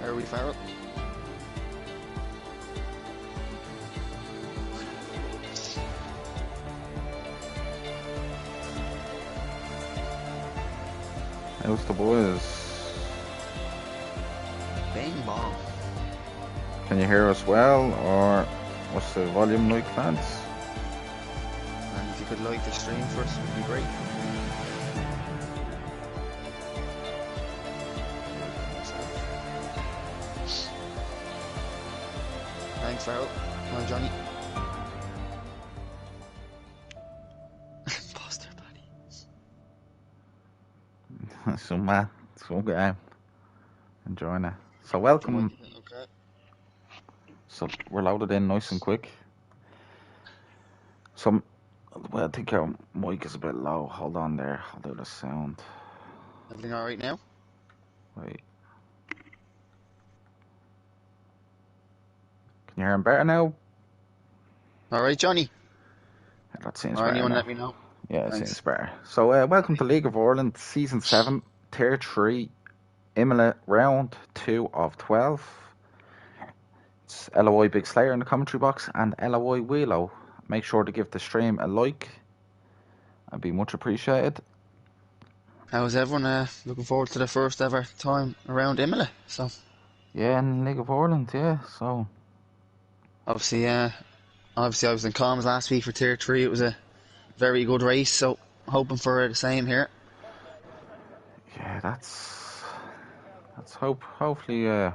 How are we, Farrell? How's the boys? Bang bong. Can you hear us well, or what's the volume like, lads? And if you could like the stream first, it would be great. Thanks, Farrell. Hi, Johnny. Buster buddy. Some game. Enjoying it. So welcome. Okay. So we're loaded in nice and quick. Well, I think our mic is a bit low. Hold on there. I'll do the sound. Everything alright now? Wait. Can you hear him better now? Alright, Johnny. That seems Or better anyone now. let me know. Yeah, it Thanks. seems better. So welcome to League of Ireland Season 7, Tier 3, Imola, Round 2 of 12. It's LOI Big Slayer in the commentary box and LOI Wheelo. Make sure to give the stream a like. I'd be much appreciated. How's everyone? Looking forward to the first ever time around Imola. So Yeah, in League of Ireland, yeah. So obviously I was in comms last week for Tier 3. It was a very good race, so hoping for the same here. yeah, that's hopefully But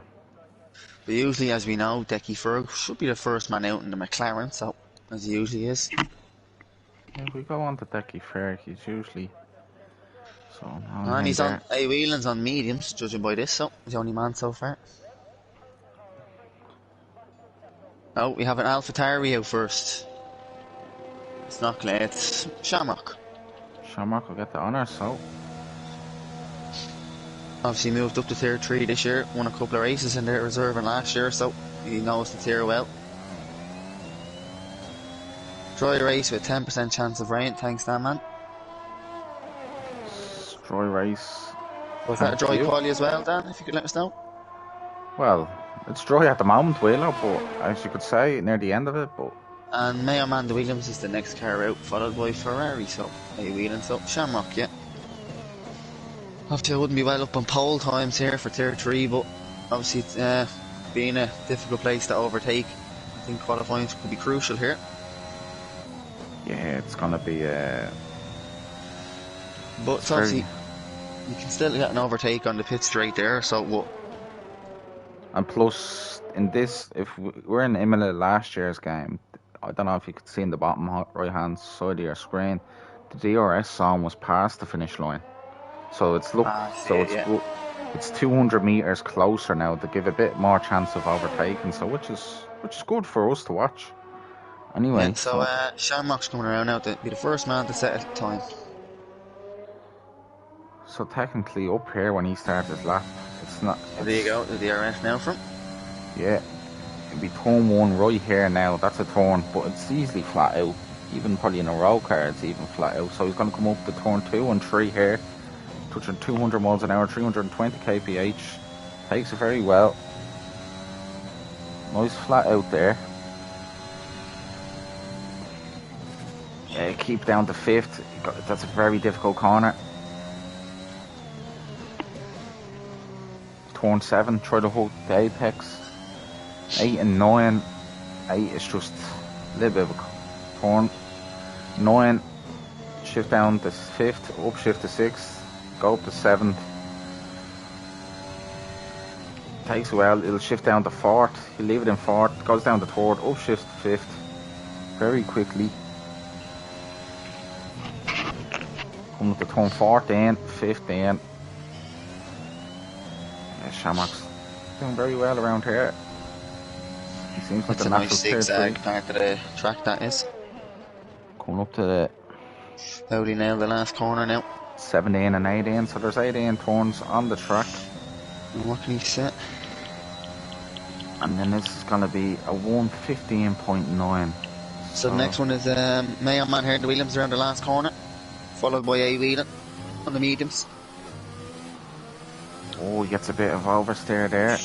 usually, as we know, Decky Ferg should be the first man out in the McLaren, so as he usually is. yeah, we go on to Decky Fair, he's usually And he's on Whelan's on mediums, judging by this, so he's the only man so far. Oh, we have an AlphaTauri out first. It's not Clay, it's Shamrock. Shamrock will get the honour, so Obviously moved up to Tier 3 this year, won a couple of races in their reserve and last year, so he knows the tier well. Dry race with a 10% chance of rain, thanks Dan, man. dry race. Was that a dry quali as well, Dan, if you could let us know? Well, it's dry at the moment, Wheeler, but as you could say, near the end of it, but... And Mayo Amanda Williams is the next car out, followed by Ferrari, so Whelan, so Shamrock, yeah. Obviously I wouldn't be well up on pole times here for Tier 3, but obviously it's being a difficult place to overtake, I think qualifying could be crucial here. Yeah, it's gonna be but it's obviously you can still get an overtake on the pit straight there, so what? And plus, in this, if we're in Imola last year's game, I don't know if you could see in the bottom right hand side of your screen, the DRS zone was past the finish line. So it's it's 200 meters closer now to give a bit more chance of overtaking. So which is good for us to watch. Anyway, yeah, so Shamrock's coming around now to be the first man to set a time. So technically, up here when he starts his lap, it's not. There you go, the DRS now from. Yeah, it'll be turn 1 right here now. That's a turn, but it's easily flat out. Even probably in a roll car, it's even flat out. So he's going to come up to turn 2 and 3 here. Touching 200 miles an hour, 320 kph. Takes it very well. Nice flat out there. Keep down to 5th. That's a very difficult corner. Turn 7, try to hold the apex. 8 and 9. 8 is just a little bit of a turn. 9, shift down to 5th, upshift to 6th. Go up to 7th. Takes a while, it'll shift down to 4th. He'll leave it in 4th, goes down to 3rd, upshift to 5th. Very quickly. Comes up to turn 14, 15. Yeah, Shamrock's doing very well around here. He seems like it's a a natural nice zigzag part of the track, that is. Coming up to the... Howdy nailed the last corner now. 17 and 18, so there's 18 turns on the track. And what can he set? And then this is going to be a 1:15.9. So the next one is Mayo Man here, the Williams around the last corner, followed by Whelan on the mediums. Oh, he gets a bit of oversteer there.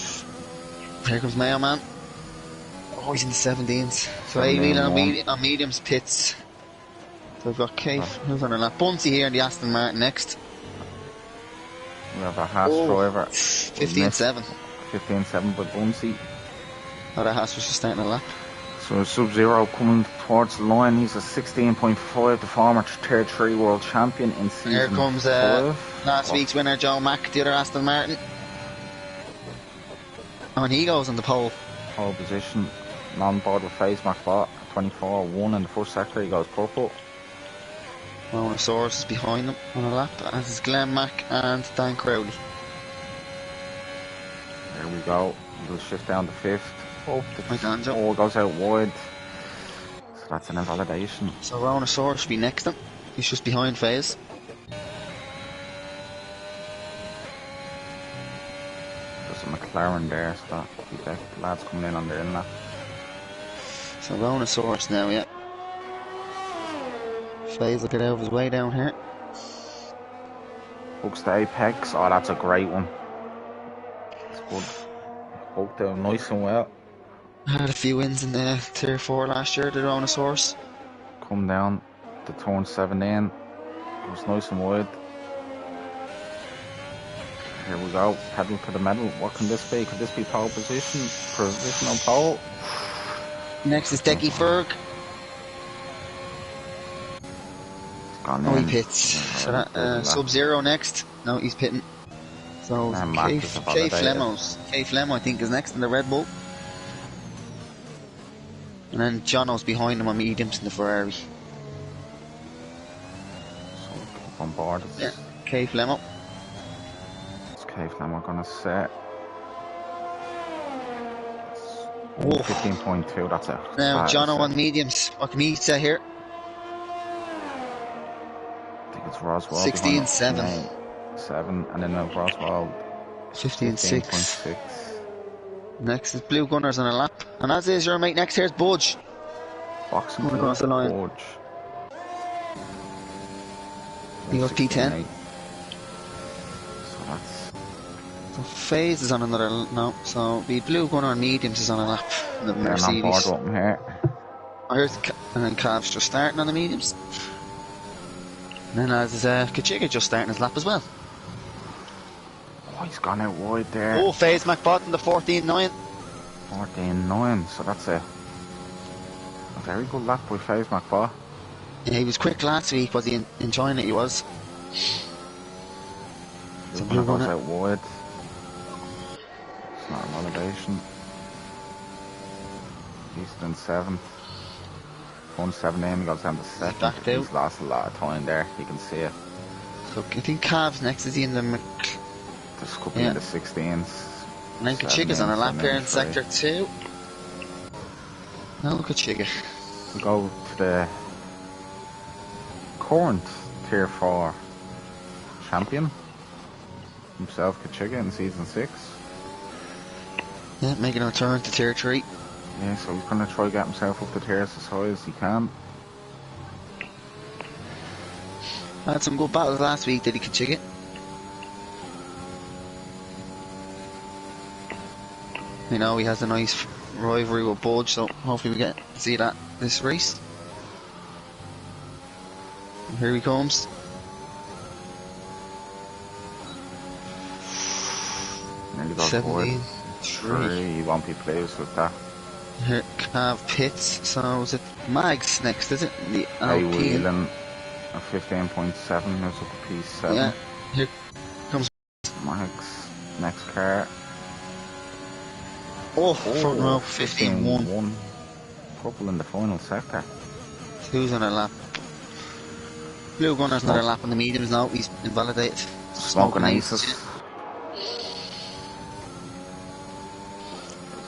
Here comes Mayo Man. Oh, he's in the 17s. So 17 A-wheel one. on mediums pits. So we've got Cave, who's on a lap? Bunsey here in the Aston Martin next. We have a Haas driver. 15-7. 15-7 with Bunsey. Oh, that Haas was just starting a lap. So Sub-Zero coming towards the line. He's a 16.5, the former Tier 3 world champion in season 5. Here comes last week's winner, Joe Mack, the other Aston Martin. And he goes on the pole. Pole position. On board with FaZe McBot. 24-1 in the first sector. He goes purple. Monosaurus is behind him on a lap, as is Glenn Mack and Dan Crowley. There we go. We'll shift down to 5th. Oh, goes out wide. So that's an invalidation. So Monosaurus should be next to him. He's just behind FaZe. There's a McLaren there, so that the lads coming in on their inlet. So Monosaurus now, yeah. FaZe will get out of his way down here. Hooks to Apex. Oh, that's a great one. It's good. Hooked out nice and well. Had a few wins in the Tier 4 last year, the Monosaurus. Come down to turn 17. It was nice and wide. Here we go. Pedal to the metal. What can this be? Could this be pole position? Provisional pole? Next is Decky Ferg. He pits. So that Sub-Zero next. No, he's pitting. So K Flemo I think is next in the Red Bull. And then Jono's behind him on mediums in the Ferrari. So keep on board. Yeah, K Flemo. It's K Flemo gonna set. 15.2, that's it. Now Jono on mediums. What can he say here? I think it's Roswell. 16-7. 7, and then Roswell 15-6. Next is Blue Gunners on a lap. And as is your mate next, here's Budge. Boxing across the line. Budge. He goes P10. So that's... So FaZe is on another... No, so the Blue Gunner on mediums is on a lap. The Mercedes. On board with him here. And then Cav's just starting on the mediums. And then as is Kachiga just starting his lap as well. Oh, he's gone out wide there. Oh, FaZe McBot in the 14-9. 14-9, so that's a very good lap by FaZe McBot. Yeah, he was quick last week. Was he enjoying it? He was. So Blue goes out wide. It's not a motivation. He's in 7th. 1-7 he goes down to 2nd. He's lost a lot of time there, you can see it. So I think Cavs next, is he in the... This could be in the 16s. And then Kachiga's on a lap here in Sector 2. Now look at Kachiga. We go to the current Tier 4 champion himself, Kachiga, in Season 6. Yeah, making a return to Tier 3. Yeah, so he's going to try to get himself up the tiers as high as he can. Had some good battles last week, did he, Kachiga? You know, he has a nice rivalry with Budge, so hopefully we get to see that this race. And here he comes. Nearly got 17-3. He won't be pleased with that. Here, Cav pits, so is it Mags next, is it? The wheeling a 15.7, there's up to P7. Yeah, here comes Mags, next car. Front row, 15-1. Purple in the final sector. Who's on a lap? Blue Gunner's not a lap on the mediums now, he's invalidated. Smoking Aces.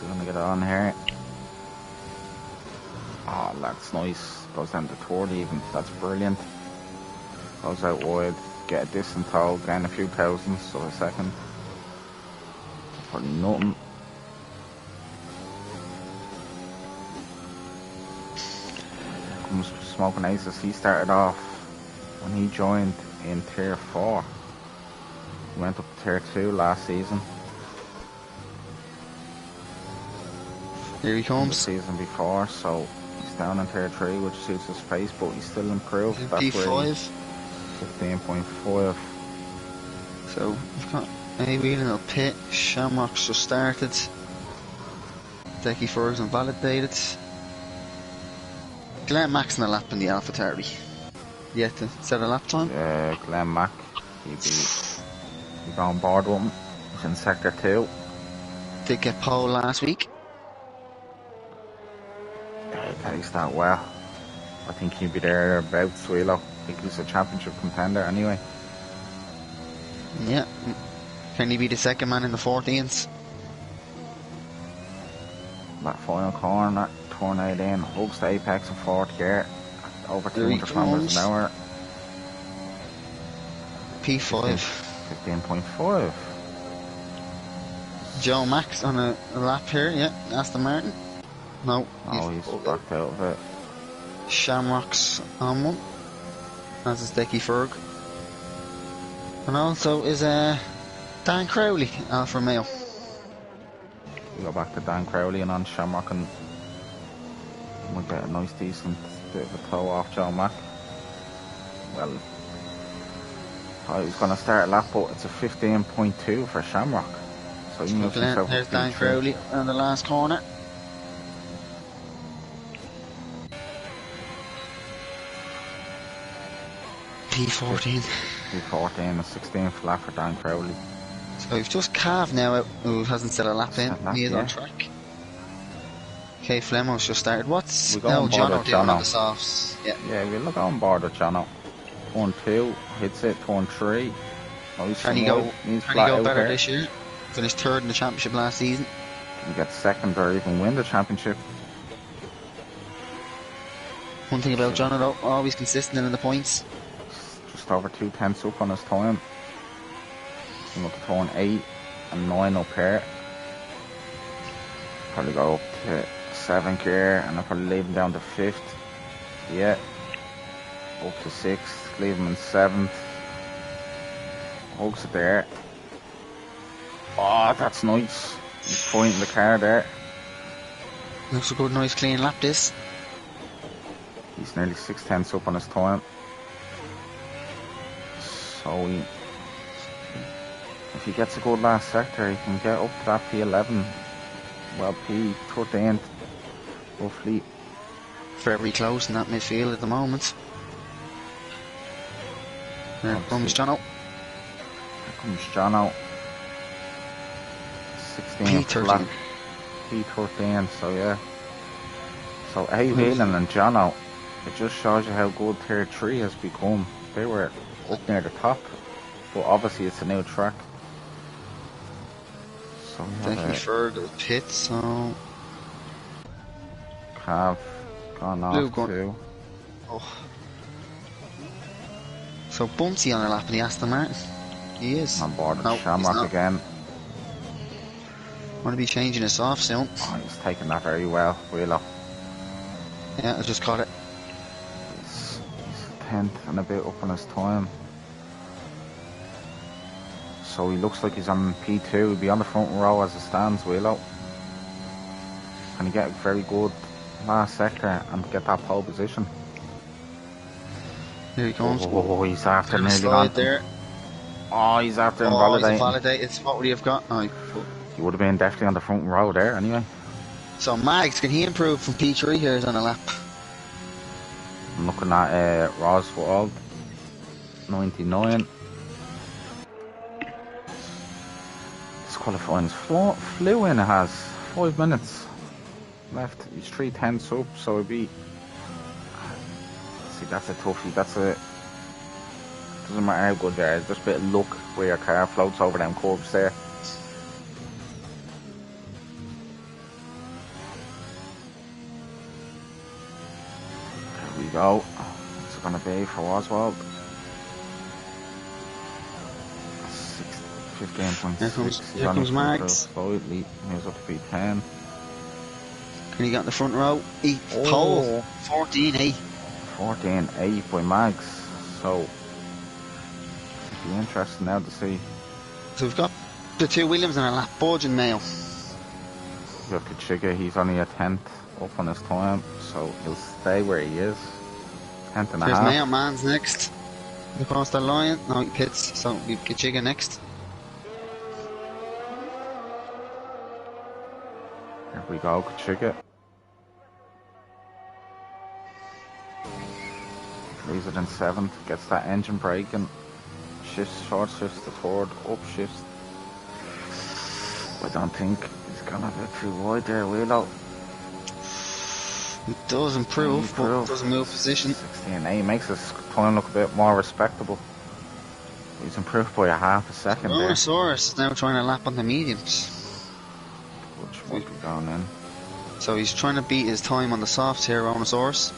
We're gonna get on here. Oh, that's nice. Goes down to 30 even. That's brilliant. Goes out wide. Get a distant toll. Gain a few thousands, so a second. For nothing. Comes Smoking Aces. He started off when he joined in Tier 4. He went up to Tier 2 last season. Here he from the comes. season before, so he's down in tier 3, which suits his pace, but he's still He's improved. in That's where he P5. 15.5. So we've got A Wheeling will pit. Shamrock's just started. Decky Ferguson validated. Glenn Max in a lap in the AlphaTauri. Yet to set a lap time. Yeah, Glenn Mack, he'd be on board with him. He's in sector 2. Did get pole last week. Yeah, he carries that well. I think he'd be there about Swilo. I think he's a championship contender anyway. Yeah. Can he be the second man in the 14s? That final corner, turn 18, hugs the apex in 4th gear, over There he 200 kilometers an hour. P5. 15.5. Joe Max on a lap here, yeah. Aston Martin. No. Oh, he's backed out of it. Shamrock's on one. As is Decky Ferg. And also is Dan Crowley, Alfa Romeo. We go back to Dan Crowley and on Shamrock, and we'll get a nice decent bit of a toe off Joe Mack. Well, I was going to start a lap, but it's a 15.2 for Shamrock. So he moves himself there's up Dan P3. Crowley on the last corner. P14. P14, a 16th lap for Dan Crowley. So we've just Cav now, who hasn't set a lap in. He is on track. Okay, Flemo's just started. What's... We go on board with doing on Jono. the softs. Yeah, we'll go on board with Jono. Turn 2, hits it, turn 3. Can he go better here. this year? Finished third in the championship last season. Can he get second or even win the championship? One thing about Jono though, always consistent in the points. Just over 2 tenths up on his time. He's up to turn 8 and 9 up here. Probably go up to 7th gear and I'll probably leave him down to 5th. Yeah. Up to 6th, leave him in 7th. Hugs it there. Oh, that's nice. He's pointing the car there. Looks a good, nice, clean lap this. He's nearly 6 tenths up on his time. So if he gets a good last sector, he can get up to that P11. Well, P13, roughly. Very close in that midfield at the moment. There comes Jono. Here comes Jono. 16 P13. P13, so yeah. So A Whelan and Jono, it just shows you how good tier 3 has become. They were up near the top, but obviously it's a new track. So Decky Ferg will pit, so... Cav gone off too. Oh. So Bunsey on a lap in the Aston Martin. He is. On board with No, Shamrock again. Want to be changing this off soon. Oh, he's taking that very well, Wheeler. Yeah, I just caught it. He's 10th and a bit up on his time. So he looks like he's on P2. He'll be on the front row as it stands, Wheeler. Can he get a very good last sector and get that pole position? Here he comes. Oh, he's after nearly slide there. Oh, he's after invalidating. He's invalidated. What would he have got? Oh, he would have been definitely on the front row there anyway. So Mags, can he improve from P3 here on a lap? I'm looking at Roswell, 99. This qualifying's flew in, it has 5 minutes left. He's 3 tenths up, so it'd be... See, that's a toughie. Doesn't matter how good they are, it's just a bit of luck where your car floats over them curves there. There we go. What's it going to be for Oswald? 15.6. Here comes Mags. Slightly. He's up to P10. Can he get in the front row? Pole. 14E. 14.8 by Mags. So, it'll be interesting now to see. So we've got the two Williams and a lap. Budge and Mayo. We have Kachiga, he's only a 10th up on his time, so he'll stay where he is. 10th and a There's half. Mayo Man's next. Across the line. No, he pits, so we've Kachiga next. Here we go, Kachiga. Leaves it in 7th, gets that engine braking. Shifts, short shifts to forward, up shifts. I don't think he's gone a bit too wide there, Willow. He does improve, but doesn't move position. 16.8 makes his time look a bit more respectable. He's improved by a half a second there. Brontosaurus is now trying to lap on the mediums. Which might be going in. So he's trying to beat his time on the softs here, Brontosaurus.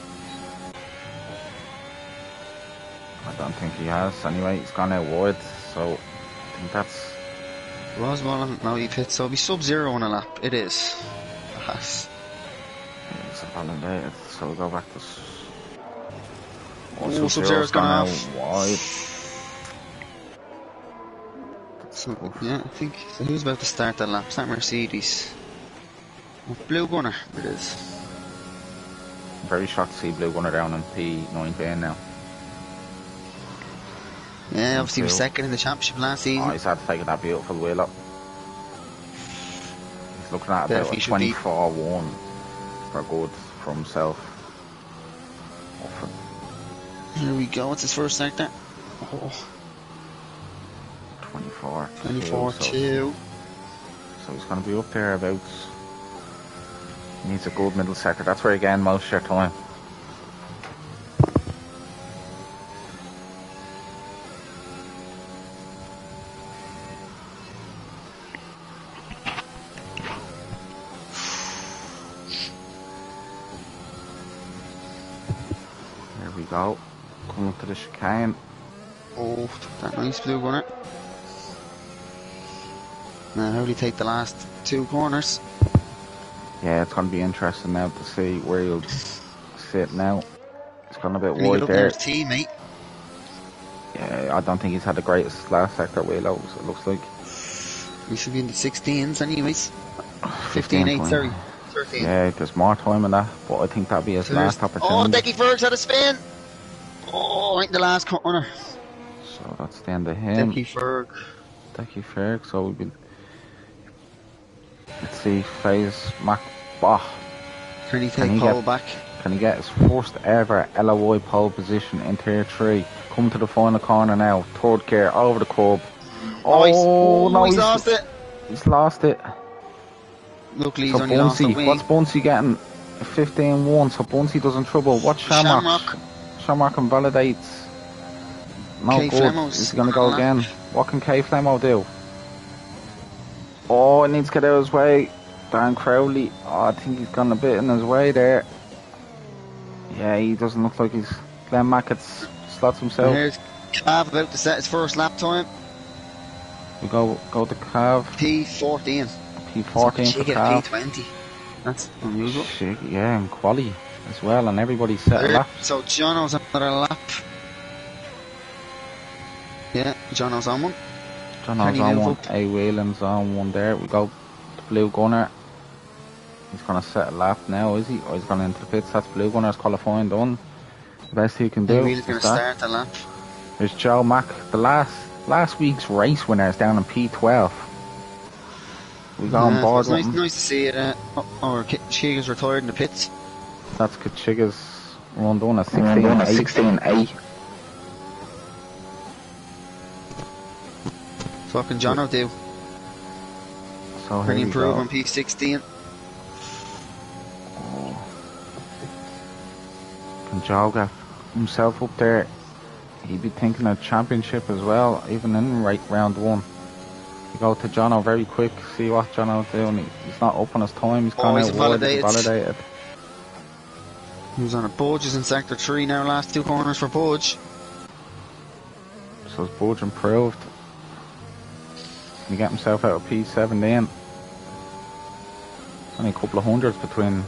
I don't think he has. Anyway, he's gone out wide, so I think that's... Roswell, no, he pits, so it'll be sub-zero on a lap. It is. Perhaps. It's validated, so we'll go back to... Oh, sub-zero's gone out off. wide. So, yeah, I think so. Who's about to start the lap? It's that Mercedes. Oh, Blue Gunner, it is. I'm very shocked to see Blue Gunner down in P19 now. Yeah, obviously he was second in the championship last season. Oh, he's had to take that beautiful wheel up. He's looking at about a 24-1 for good for himself. Here we go, what's his first sector? Oh. 24-2. So he's going to be up there about... He needs a good middle sector. That's where he gained most of your time. There we go. Coming up to the chicane. Oh, that nice Blue Gunner. Now, how will he take the last two corners? Yeah, it's going to be interesting now to see where he'll sit now. He's gone a bit wide there. His teammate. Yeah, I don't think he's had the greatest last sector wheelos, it looks like. We should be in the 16s anyways. 15-8, sorry. 13. Yeah, there's more time in that, but I think that'll be his last opportunity. Oh, Decky Ferg's had a spin! Oh, right in the last corner. So that's the end of him. Decky Ferg, so we'll be... Let's see, FaZe McBach. Can he take pole back? Can he get his first ever LOI pole position in Tier 3? Come to the final corner now. Third gear, over the curb. No, he's lost it. He's lost it. Luckily, he's so only lost a wing. What's Bunsey getting? 15-1, so Bunsey doesn't trouble. What's Shamrock? Shamrock invalidates. No good. Is he going to go again? What can K Flemo do? Oh, it needs to get out of his way. Dan Crowley. Oh, I think he's gone a bit in his way there. Yeah, he doesn't look like he's... Glenn Mackett's slots himself. And here's Cav about to set his first lap time. We go to Cav. P14. P14 so for Cav. P20. That's unusual. Yeah, and quali as well, and everybody's set a lap. So Jono's another lap. Yeah, Jono's on one. Jono's on one. A. Whelan's on one there. We go to Blue Gunner. He's going to set a lap now, is he? Or he's going into the pits. That's Blue Gunner's qualifying done. The best he can do. He's going to start the lap. There's Joe Mack. The last week's race winner is down in P12. We go on board. It's nice to see it. Kachiga's retired in the pits. That's Kachiga's run done at 16-8. So what can Jono do? So can he improve on P16? Oh. Can Joe get himself up there? He'd be thinking of championship as well, even in round one. We go to Jono very quick, see what Jono's doing. He's not up on his time, he's gone out wide, validated. He was on a Budge, is in sector 3 now, last two corners for Budge. So has Budge improved? Can he get himself out of P17? Only a couple of hundreds between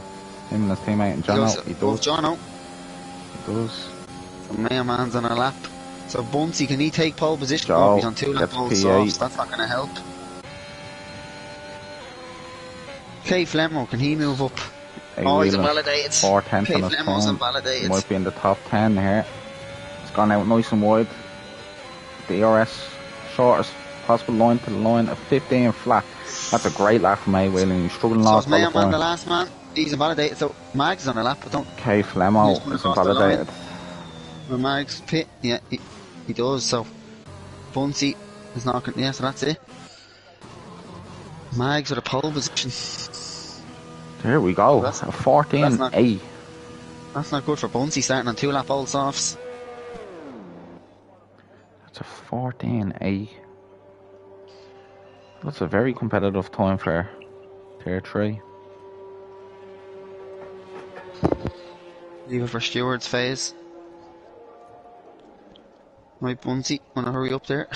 him and his teammate and Jono. He does. Jono. He does. So Mayorman's on a lap. So Bunsey, can he take pole position? Joe he's on 2 lap pole softs. That's not going to help. K Flemo, can he move up? A Oh, he's Whelan, invalidated. 4/10 K on his Flemo's time. invalidated. Might be in the top 10 here. It's gone out nice and wide. The ERS shortest possible line to the line of 15 flat. That's a great lap from A Whelan. He's struggling a So lot is Mayo Man qualifying. the last man? He's invalidated. So Mags is on the lap, but don't. K He's Flemo going is across the line. invalidated. Well, Mags pit. Yeah, he does. So Bunsey is not going. Yeah, so that's it. Mags with a pole position. There we go. That's A 14A. That's not good for Bunsey starting on 2 lap old softs. That's a 14A. That's a very competitive time for Tier 3. Leave it for Stewart's phase. Right, Bunsey, wanna hurry up there?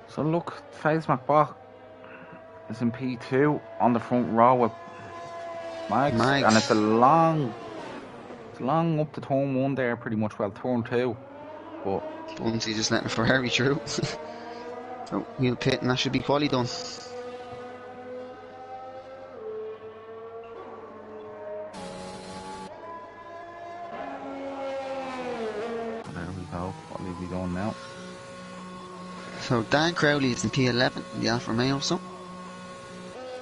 So look, FaZe McBock is in P2 on the front row with Mags. And it's long up to turn 1 there, pretty much. Well, turn 2, but Bunsey just letting Ferrari through. So he'll pit and that should be quali done. there we go. What will he be doing now? So Dan Crowley is in P11 in the Alfa Romeo, so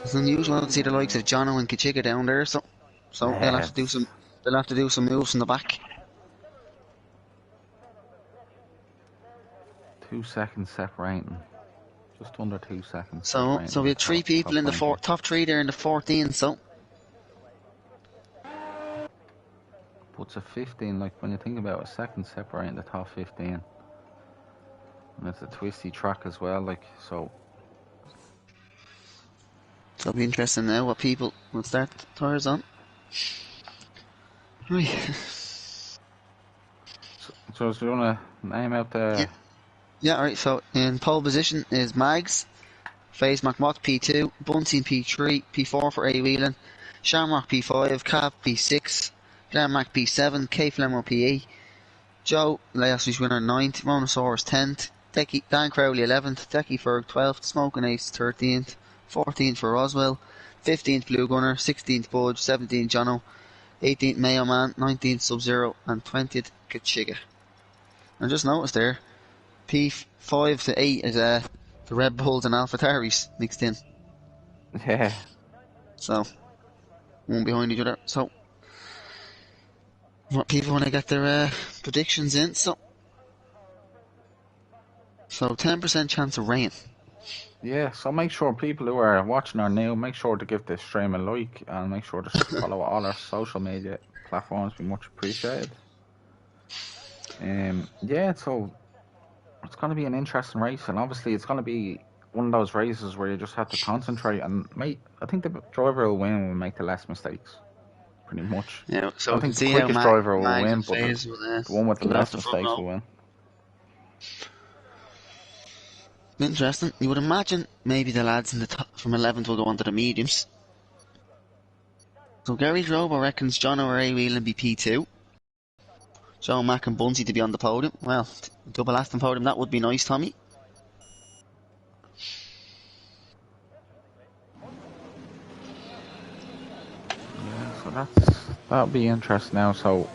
it's unusual to see the likes of Jono and Kachiga down there, so Yeah, they'll have to do some moves in the back. 2 seconds separating. Just under 2 seconds. So we have 3 people in the top 3 there in the 14, so Puts a 15, like when you think about a second separating the top 15. And it's a twisty track as well, like, so. it'll be interesting now what people will start tyres on. Right. So do you want to name out the... Yeah, alright, so in pole position is Mags, FaZe McMock P2, Bunty P3, P4 for A Whelan, Shamrock P5, Cav P6, Glenn Mac P7, K Flemmo PE, Joe, last week's winner 9th, Monosaurus 10th, Dan Crowley 11th, Decky Ferg 12th, Smoking Ace 13th, 14th for Roswell, 15th Blue Gunner, 16th Budge, 17th Jono, 18th Mayo Man, 19th Sub-Zero, and 20th Kachiga. I just noticed there, P5 to 8 is the Red Bulls and AlphaTauris mixed in. Yeah. So, one behind each other. So, what people want to get their predictions in. So 10% chance of rain. Yeah, so make sure people who are watching our now, make sure to give this stream a like and make sure to follow all our social media platforms. Be much appreciated. Yeah, so it's going to be an interesting race, and obviously it's going to be one of those races where you just have to concentrate and I think the driver will win will make the less mistakes, pretty much. Yeah, so I think the quickest driver will win, but the one with the less mistakes will win. Interesting. You would imagine maybe the lads in the top from 11th will go on to the mediums. So Gary Drobo reckons John O'Reilly will be P2. Joe Mack and Bunsey to be on the podium. Well, double Aston podium, that would be nice, Tommy. Yeah, so that'll be interesting now. So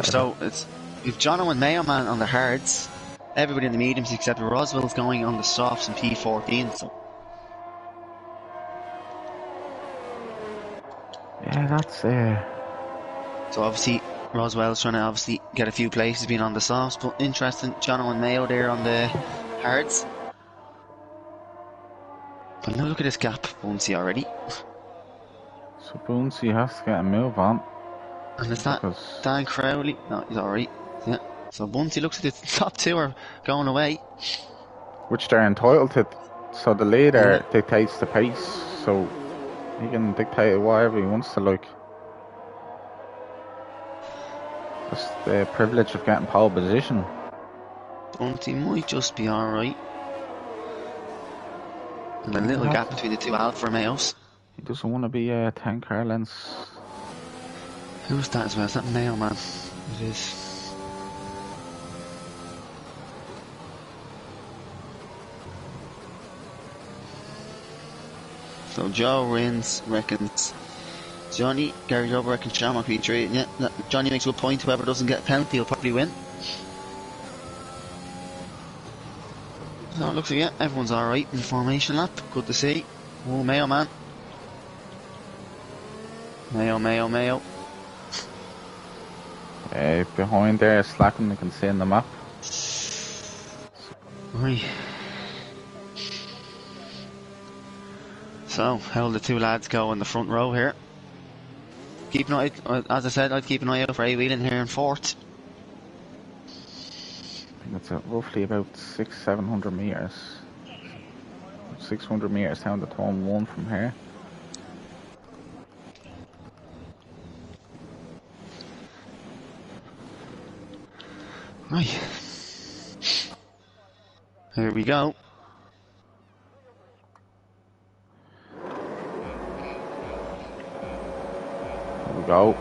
so it's with Jono and Mayo Man on the hards, everybody in the mediums except Roswell's going on the softs in P14. So yeah, that's So obviously Roswell's trying to get a few places being on the softs, but interesting, Jono and Mayo there on the hards. But now look at this gap, Bunsey already. So Bunsey has to get a move on. And it's not Dan Crowley. No, he's alright. Yeah. So Bunsey looks like the top 2 are going away. Which they're entitled to. So the leader dictates the pace. So he can dictate whatever he wants to, like. That's the privilege of getting pole position. Bunsey might just be alright. And a little gap between the 2 Alfa Romeos. He doesn't want to be 10 car lengths Who's that as well? Is that Mayo Man? It is. So Joe wins, reckons Johnny. Gary Joe reckons Shamrock P3. Yeah, Johnny makes a good point. Whoever doesn't get a penalty will probably win. So it looks like, yeah, everyone's alright in the formation lap. Good to see. Oh, Mayo Man. Mayo. Behind there, slacking, you can see in the map. Right. So, how will the two lads go in the front row here? Keep an eye, as I said, I'd keep an eye out for A Whelan here in fourth. I think it's roughly about 600-700 meters. 600 meters down to turn 1 from here. Right. Here we go. Here we go.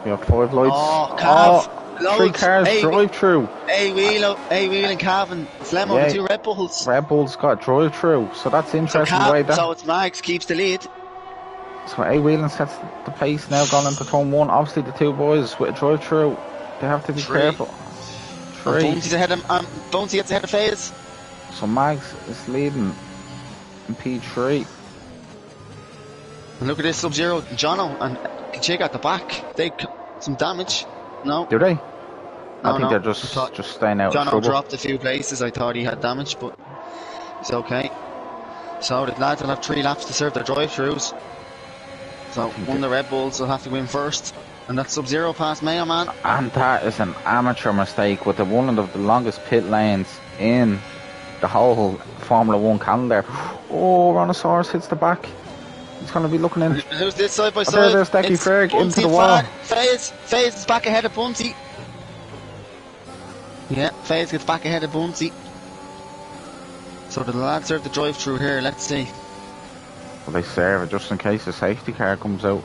We have 5 lights. Oh, Cav. Oh, 3 cars drive through. A Whelan, Cav and Flemo, the 2 Red Bulls. Red Bulls got drive through, so that's interesting. So it's Max keeps the lead. So A Whelan sets the pace now going into turn 1. Obviously the 2 boys with a drive through, they have to be careful. 3. Bonesy's ahead of Bonesy gets ahead of FaZe. So Mags is leading in P3. And look at this Sub-Zero, Jono and Chick at the back. They some damage. No. Do they? No, I think they're just staying out of Jono trouble. dropped a few places. I thought he had damage, but it's okay. So the lads will have 3 laps to serve their drive-throughs. So one of the Red Bulls will have to win first. And that's Sub-Zero past Mayo Man. And that is an amateur mistake with one of the longest pit lanes in the whole Formula 1 calendar. Oh, Rhinoceros hits the back. He's going to be looking in. Who's this side by side? There's Decky Ferg into the wall. FaZe is back ahead of Bunsey. Yeah, FaZe gets back ahead of Bunsey. So the lads serve the drive through here, let's see. Well, they serve it just in case the safety car comes out.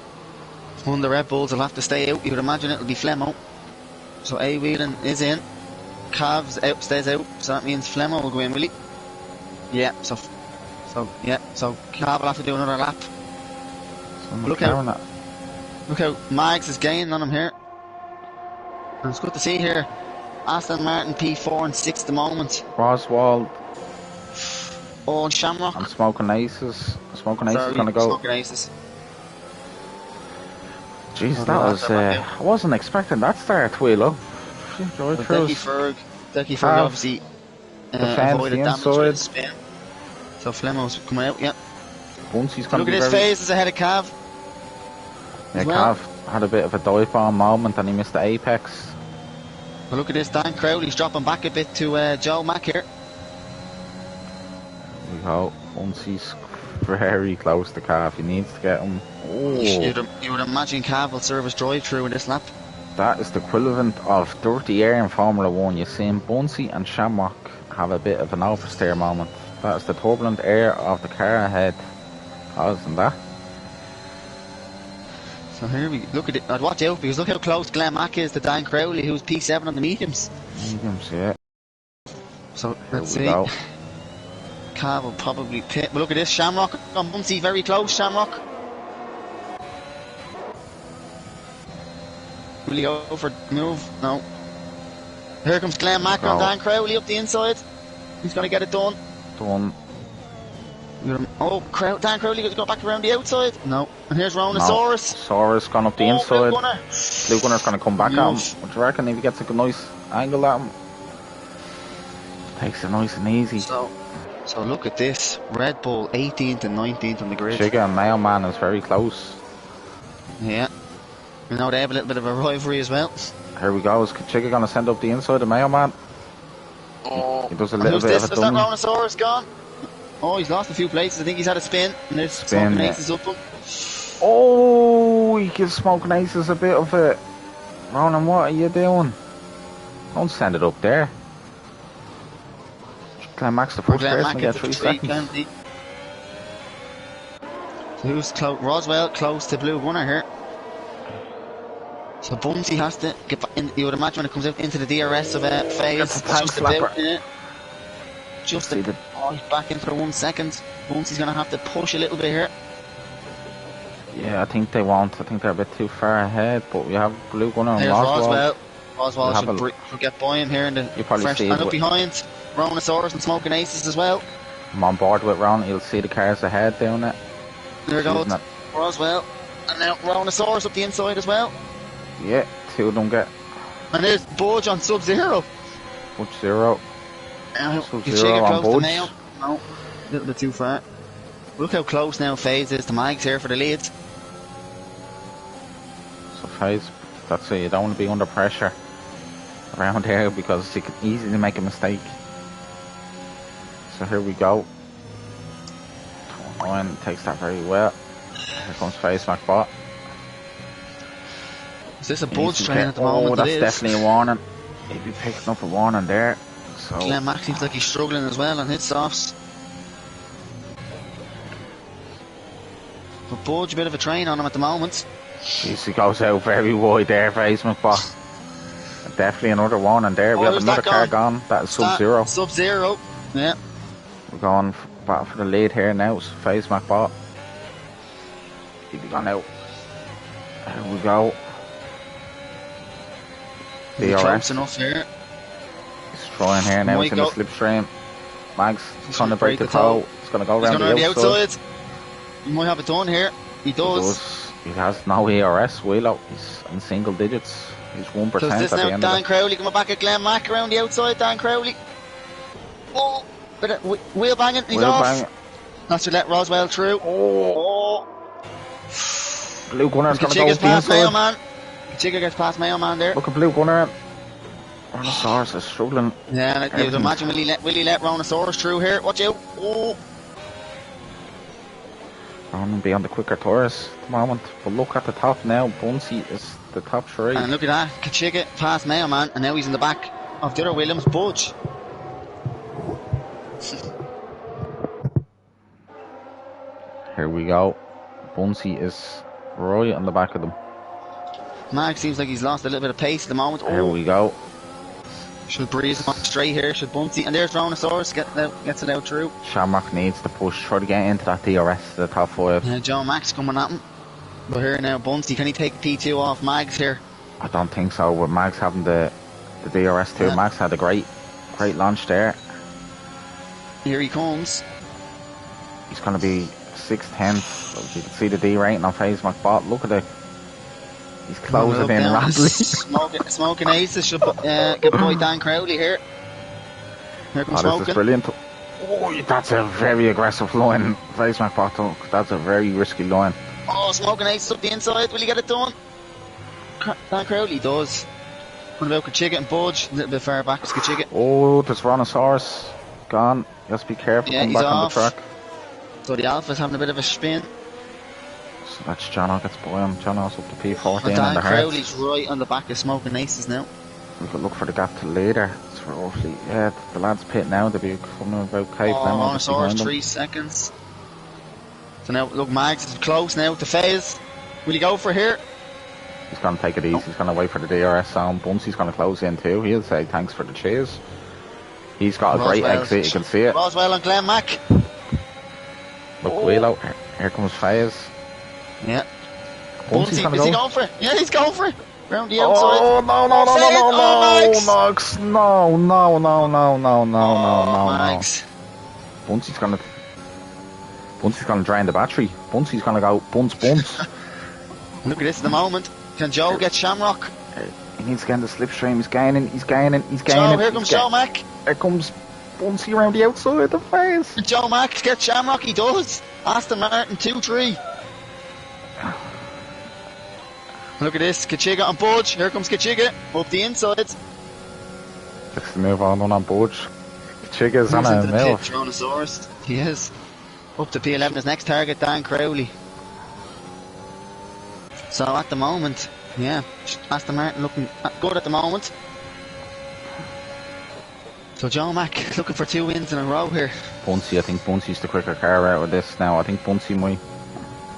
One of the Red Bulls will have to stay out. You would imagine it'll be Flemo. So A Whelan is in. Cavs out, stays out. So that means Flemo will go in, will he? Yeah, so Cav will have to do another lap. Look how Mags is gaining on him here. And it's good to see here. Aston Martin P4 and 6 at the moment. Roswald. Oh, and Shamrock. And Smoking Aces. Smoking Aces is going to go. Smoking Aces. Jeez, that was. I wasn't expecting that start, Wheelo. Decky Ferg obviously avoided damage with the spin. So Flemo's coming out, yeah. Bunsy's going to be look at his phase is ahead of Cav. Yeah, Cav had a bit of a dive bomb moment and he missed the apex. But look at this, Dan Crowley's dropping back a bit to Joe Mack here. There we go. Bunsy's very close to Cav. He needs to get him. Oh. You would imagine Cav will serve his drive through in this lap. That is the equivalent of dirty air in Formula 1. You've seen Bunsey and Shamrock have a bit of an oversteer moment. That is the turbulent air of the car ahead causing that. So here we look at it. I'd watch out because look how close Glenn Mack is to Dan Crowley, who's P7 on the mediums. Mediums, yeah. So let's see. Cav will probably pit. But look at this, Shamrock on Bunsey, very close. Shamrock. Will he go for move? No. Here comes Glenn Mack on Dan Crowley up the inside. He's going to get it done. Done. Oh, Dan Crowley going to go back around the outside. No. And here's Rhinoceros. Saurus gone up the inside. Blue Gunner's going to come back at him. What do you reckon if he gets a nice angle at him? Takes it nice and easy. So look at this. Red Bull 18th and 19th on the grid. Chiga and Mayo Man is very close. Yeah. You know they have a little bit of a rivalry as well. Here we go. Is Chiga going to send up the inside of Mayo Man? Oh. He does a little bit of a dummy. Is that Rhinoceros gone? Oh, he's lost a few places. I think he's had a spin. And there's Smoking Aces up him. Oh, he gives Smoking Aces a bit of a... Ronan, what are you doing? Don't send it up there. Glenn Mack's the first person to get 3 seconds. So who's close? Roswell close to Blue Gunner here. So Bunsey has to get back in. You would imagine when it comes out into the DRS of phase, It's a tank just slapper. about in it. Just See a, oh, he's back in for 1 second. Bunsey's going to have to push a little bit here. Yeah, I think they won't. I think they're a bit too far ahead, but we have Blue Gunner and There's Roswell. Roswell should get by him here in the you probably fresh. see And it up behind, Ronosaurus and Smoking Aces as well. I'm on board with Ron. You'll see the cars ahead doing it. There goes Roswell. And now Ronosaurus up the inside as well. Yeah, 2 of them get. And there's Budge on Sub-Zero. Sub-Zero. Sub-Zero on Budge. No, a little bit too far. Look how close now FaZe is to Mags here for the leads. So FaZe, that's it. You don't want to be under pressure around here because you can easily make a mistake. So here we go. Owen takes that very well. Here comes FaZe McBot. Is this a Budge train at the moment? Oh, that's definitely a warning. He'd be picking up a warning there. So Glenn Mack seems like he's struggling as well on his softs. But Budge, a bit of a train on him at the moment. Jeez, he goes out very wide there, FaZe McBot. Definitely another warning there. We have another car gone. That is Sub-Zero. Sub-Zero, yeah. We're going back for the lead here now. It's FaZe McBot. He'd be gone out. Here we go. Close enough here. He's trying here now. He's in the slipstream. Mags trying to break the toe. He's going to go around the outside. He might have it done here. He does. He has no ERS. Willow. He's in single digits. He's 1% at the end of it. Dan Crowley coming back at Glenn Mack around the outside. Dan Crowley. Oh, bit of wheel banging. He's off. That's to let Roswell through. Oh. Blue Gunner's going to go past Mayo Man. Chica gets past Mayo Man there. Look at Blue Gunner. Ronosaurus is struggling. Yeah, you would imagine will he let Ronosaurus through here? Watch out. Oh. Ronan will be on the quicker Taurus at the moment. But look at the top now. Bunsey is the top 3. And look at that. Kachiga past Mayo Man, and now he's in the back of the other Williams, Budge. Here we go. Bunsey is right on the back of them. Mag seems like he's lost a little bit of pace at the moment. Here we go. Should breeze on straight here, should Bunsey. And there's Ronosaurus, gets it out through. Shamrock needs to push, try to get into that DRS to the top 5. Yeah, Joe Max coming at him. But here now, Bunsey, can he take P2 off Mags here? I don't think so, with Mags having the DRS too. Yeah. Mags had a great launch there. Here he comes. He's going to be 6th, 10th. You can see the D rating on FaZe McBot. Look at it. He's closing in rapidly. Smoking Aces should get by Dan Crowley here. Here comes Smoking. This is brilliant. Oh, that's a very aggressive line. FaZe McBot, that's a very risky line. Oh, Smoking Aces up the inside. Will he get it done? Dan Crowley does. What about Kachiga and Budge? A little bit far back is Kachiga. Oh, there's Ronosaurus gone. You have to be careful coming back on the track. So the Alpha's having a bit of a spin. So that's Jono gets by him. Jono's up to P14 and on the heart. Crowley's right on the back of Smoking Aces now. We could look for the gap to later. It's roughly, yeah, the lads pit now. They'll be coming about Cape. Ronosaurus 3 seconds. So now, look, Mags is close now to FaZe. Will he go for here? He's going to take it easy. He's going to wait for the DRS sound. Bunsey's going to close in too. He'll say thanks for the cheers. He's got a great exit. You can see it. Roswell and Glenn Mack. Look, Willow. Here comes FaZe. Yeah. Bunsey's is he going for it? Yeah, he's going for it. Round the outside. Oh, no. Max. Bunsey's going to drain the battery. Bunsey's going to go bunce. Look at this at the moment. Can Joe get Shamrock? He needs to get in the slipstream. He's gaining. Joe, here comes Joe Mack. Here comes Bunsey around the outside of the FaZe. Joe Mack gets Shamrock. He does. Aston Martin 2-3. Look at this. Kachiga on Budge. Here comes Kachiga. Up the inside. Looks to move on Budge. Kachiga's on a mill. Tyrannosaurus. He is. Up to P11. His next target, Dan Crowley. So at the moment, yeah, Aston Martin looking good at the moment. So Joe Mack looking for 2 wins in a row here. Bunsey, I think Bunsey's the quicker car out of this now. I think Bunsey might.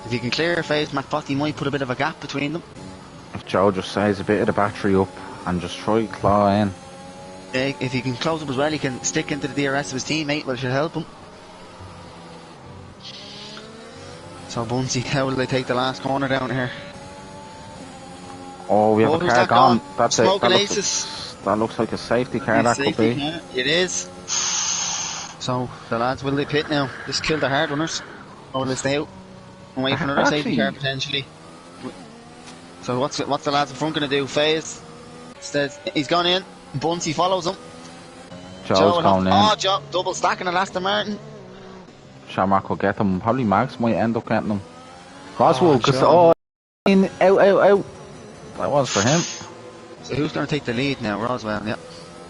If he can clear FaZe McBot, he might put a bit of a gap between them. If Joe just saves a bit of the battery up and just try claw in. If he can close up as well, he can stick into the DRS of his teammate, well, it should help him. So Bunsey, how will they take the last corner down here? Oh, we have a car gone. Smoking Aces. That looks like a safety car, that could be. Car. It is. So, the lads, will they pit now? Just kill the hard runners. Or will they stay out and wait for another safety car, potentially? So, what's the lads in front going to do? FaZe says he's gone in. Bunsey follows him. Joe's going in. Oh, Joe, double stacking at Aston Martin. Shamrock will get them. Probably Max might end up getting them. Roswell, because out. That was for him. So who's going to take the lead now? Roswell, yeah.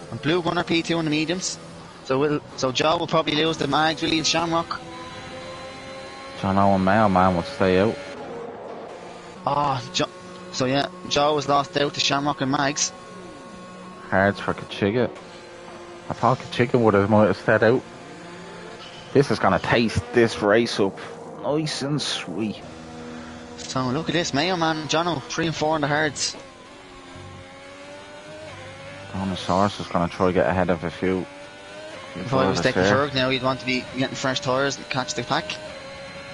And Blue Gunner P2 in the mediums. So Joe will probably lose the Mags, really, and Shamrock. John Owen Mayo man will stay out. So yeah, Joe was lost out to Shamrock and Mags. Hards for Kachiga. I thought Kachiga might have stayed out. This is going to taste this race up nice and sweet. So look at this, Mayo man, Jono, 3 and 4 in the hards. Dinosaurus is going to try to get ahead of a few. If I was taking Ferg now, he'd want to be getting fresh tyres and catch the pack.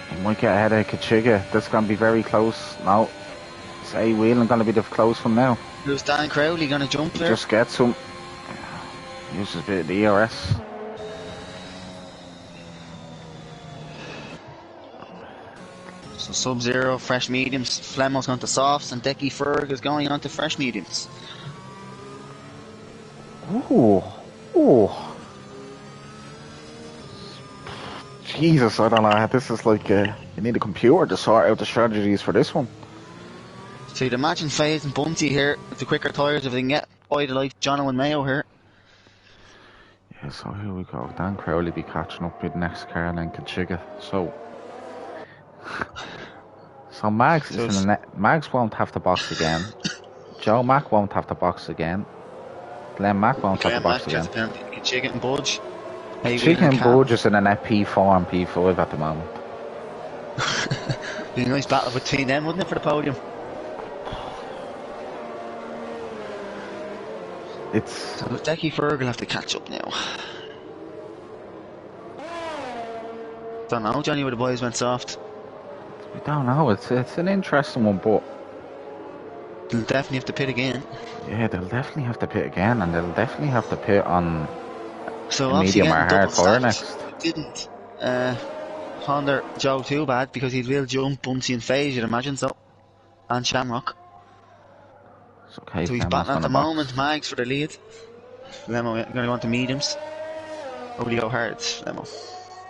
He might get ahead of Kachiga. This is going to be very close. No. Say Whelan going to be the close one now. Who's Dan Crowley going to jump there? Just gets him. Uses a bit of the ERS. So Sub-Zero, fresh mediums. Flemmo's gone to softs, and Decky Ferg is going on to fresh mediums. Ooh. Jesus, I don't know. This is like you need a computer to sort out the strategies for this one. So you'd imagine FaZe and Bunsey here, with the quicker tyres, if they can get either like Jono and Mayo here. Yeah, so here we go. Dan Crowley be catching up with the next car and then Kachiga. So Mags is in the Mags won't have to box again. Joe Mack won't have to box again. Glenn Mack won't have to box again. Kachiga and Budge. Kachiga and Budge is in an P4 and P5 at the moment. Be a nice battle between them, wouldn't it, for the podium? So Decky Ferg will have to catch up now. Don't know, Johnny, where the boys went soft. We don't know, it's an interesting one, but they'll definitely have to pit again. Yeah, they'll definitely have to pit again, and they'll definitely have to pit on medium or hard fire next. Didn't Honda Joe too bad, because he'd will jump Bunsey and FaZe, you'd imagine, so. And Shamrock. Okay, so he's batting at the moment. Mags for the lead. Lemo going to go on to mediums. Or will he go hard? Lemo.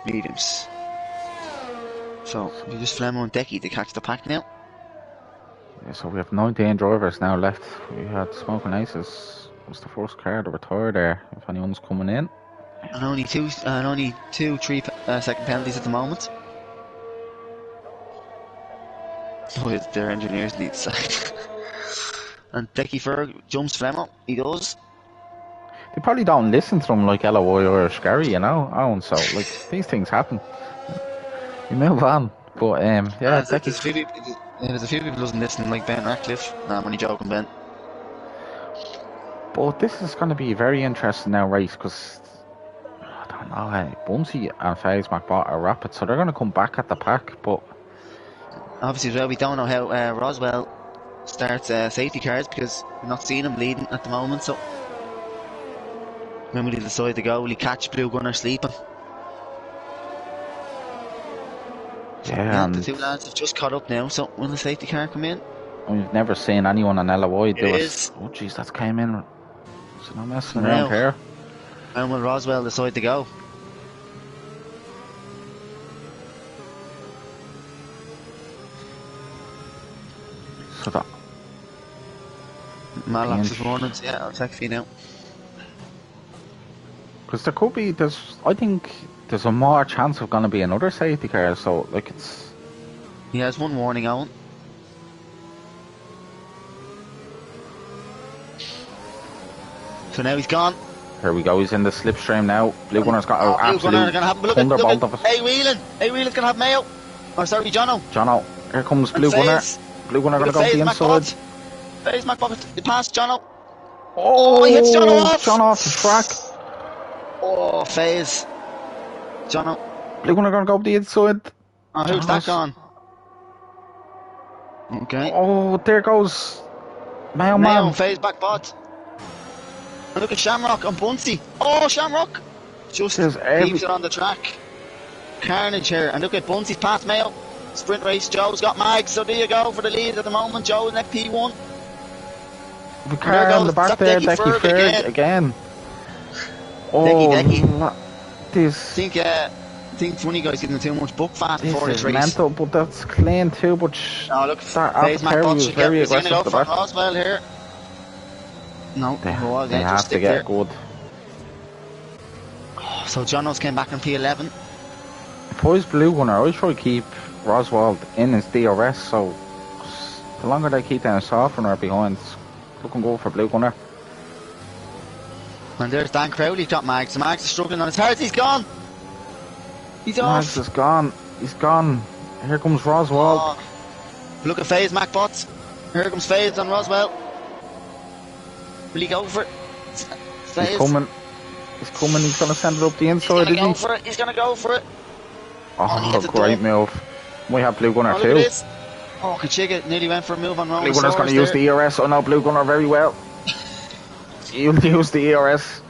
Mediums. So you just Flemo and Decky to catch the pack now. Yeah, so we have 19 drivers now left. We had Smoking Aces was the first car to retire there, if anyone's coming in. And only two 3-second penalties at the moment. Oh, their engineers need sacked. And Decky Ferg jumps Flemo. He does. They probably don't listen to him like LOI or Scary, you know. Oh, so like these things happen. You move on, but yeah. There's a few people who doesn't listen, like Ben Ratcliffe. Nah, I'm only joking, Ben. But this is going to be a very interesting now race, because I don't know. Bunsey and FaZe McBot are rapid, so they're going to come back at the pack. But obviously, as well, we don't know how Roswell starts safety cars, because we're not seeing him leading at the moment. So when will he decide to go? Will he catch Blue Gunner sleeping? Yeah, and the two lads have just caught up now, so will the safety car come in? We've never seen anyone on LOI do it. Is. Oh jeez, that came in. So no messing around here. And will Roswell decide to go? So that Mallox is warning, yeah, I'll check for you now. Because there could be, I think there's a more chance of going to be another safety car, so like it's... He has one warning on. So now he's gone. Here we go, he's in the slipstream now. Blue Gunner's got an absolute thunderbolt of it. Hey Whelan's going to have Mayo. Or sorry, Jono. Here comes Blue Gunner. Blue Gunner going to go to the inside. Phase McBucket. It passed Jono. Oh, he hits Jono Oh, off. John off the track. Oh, Phase. Jono. Blue Gunner gonna go up the inside. Oh, who's that gone? Okay. Oh, there goes Mayo Mayo Man. and Phase back bot. And look at Shamrock and Bunsey. Oh, Shamrock just keeps it on the track. Carnage here. And look at Bunsey's past Mayo. Sprint race. Joe's got Mags. So there you go for the lead at the moment. Joe in P1. The car on the back there. Decky Ferg again. Oh, Decky. this. I think funny guys getting too much book fast before this race. Mental, but that's clean too. But oh, look, that Alpha Terry was very aggressive at the back. Roswell here. No, they have to get good. Oh, so Jonos came back in P11. If I was Blue Gunner, I would try to keep Roswell in his DRS, so the longer they keep them soft runner behind, looking good for Blue Gunner. And there's Dan Crowley, got Mags. Mags is struggling on his hard. He's gone. He's off. Mags is gone. He's gone. Here comes Roswell. Oh. Look at FaZe MacBots. Here comes FaZe on Roswell. Will he go for it? He's coming. He's coming. He's going to send it up the inside, He's going to go for it. He's going to go for it. Oh, great move. We have Blue Gunner too. Oh, Kachiga nearly went for a move on Roman. Blue Gunner's going to use the ERS. Oh no, Blue Gunner very well. He'll use the ERS.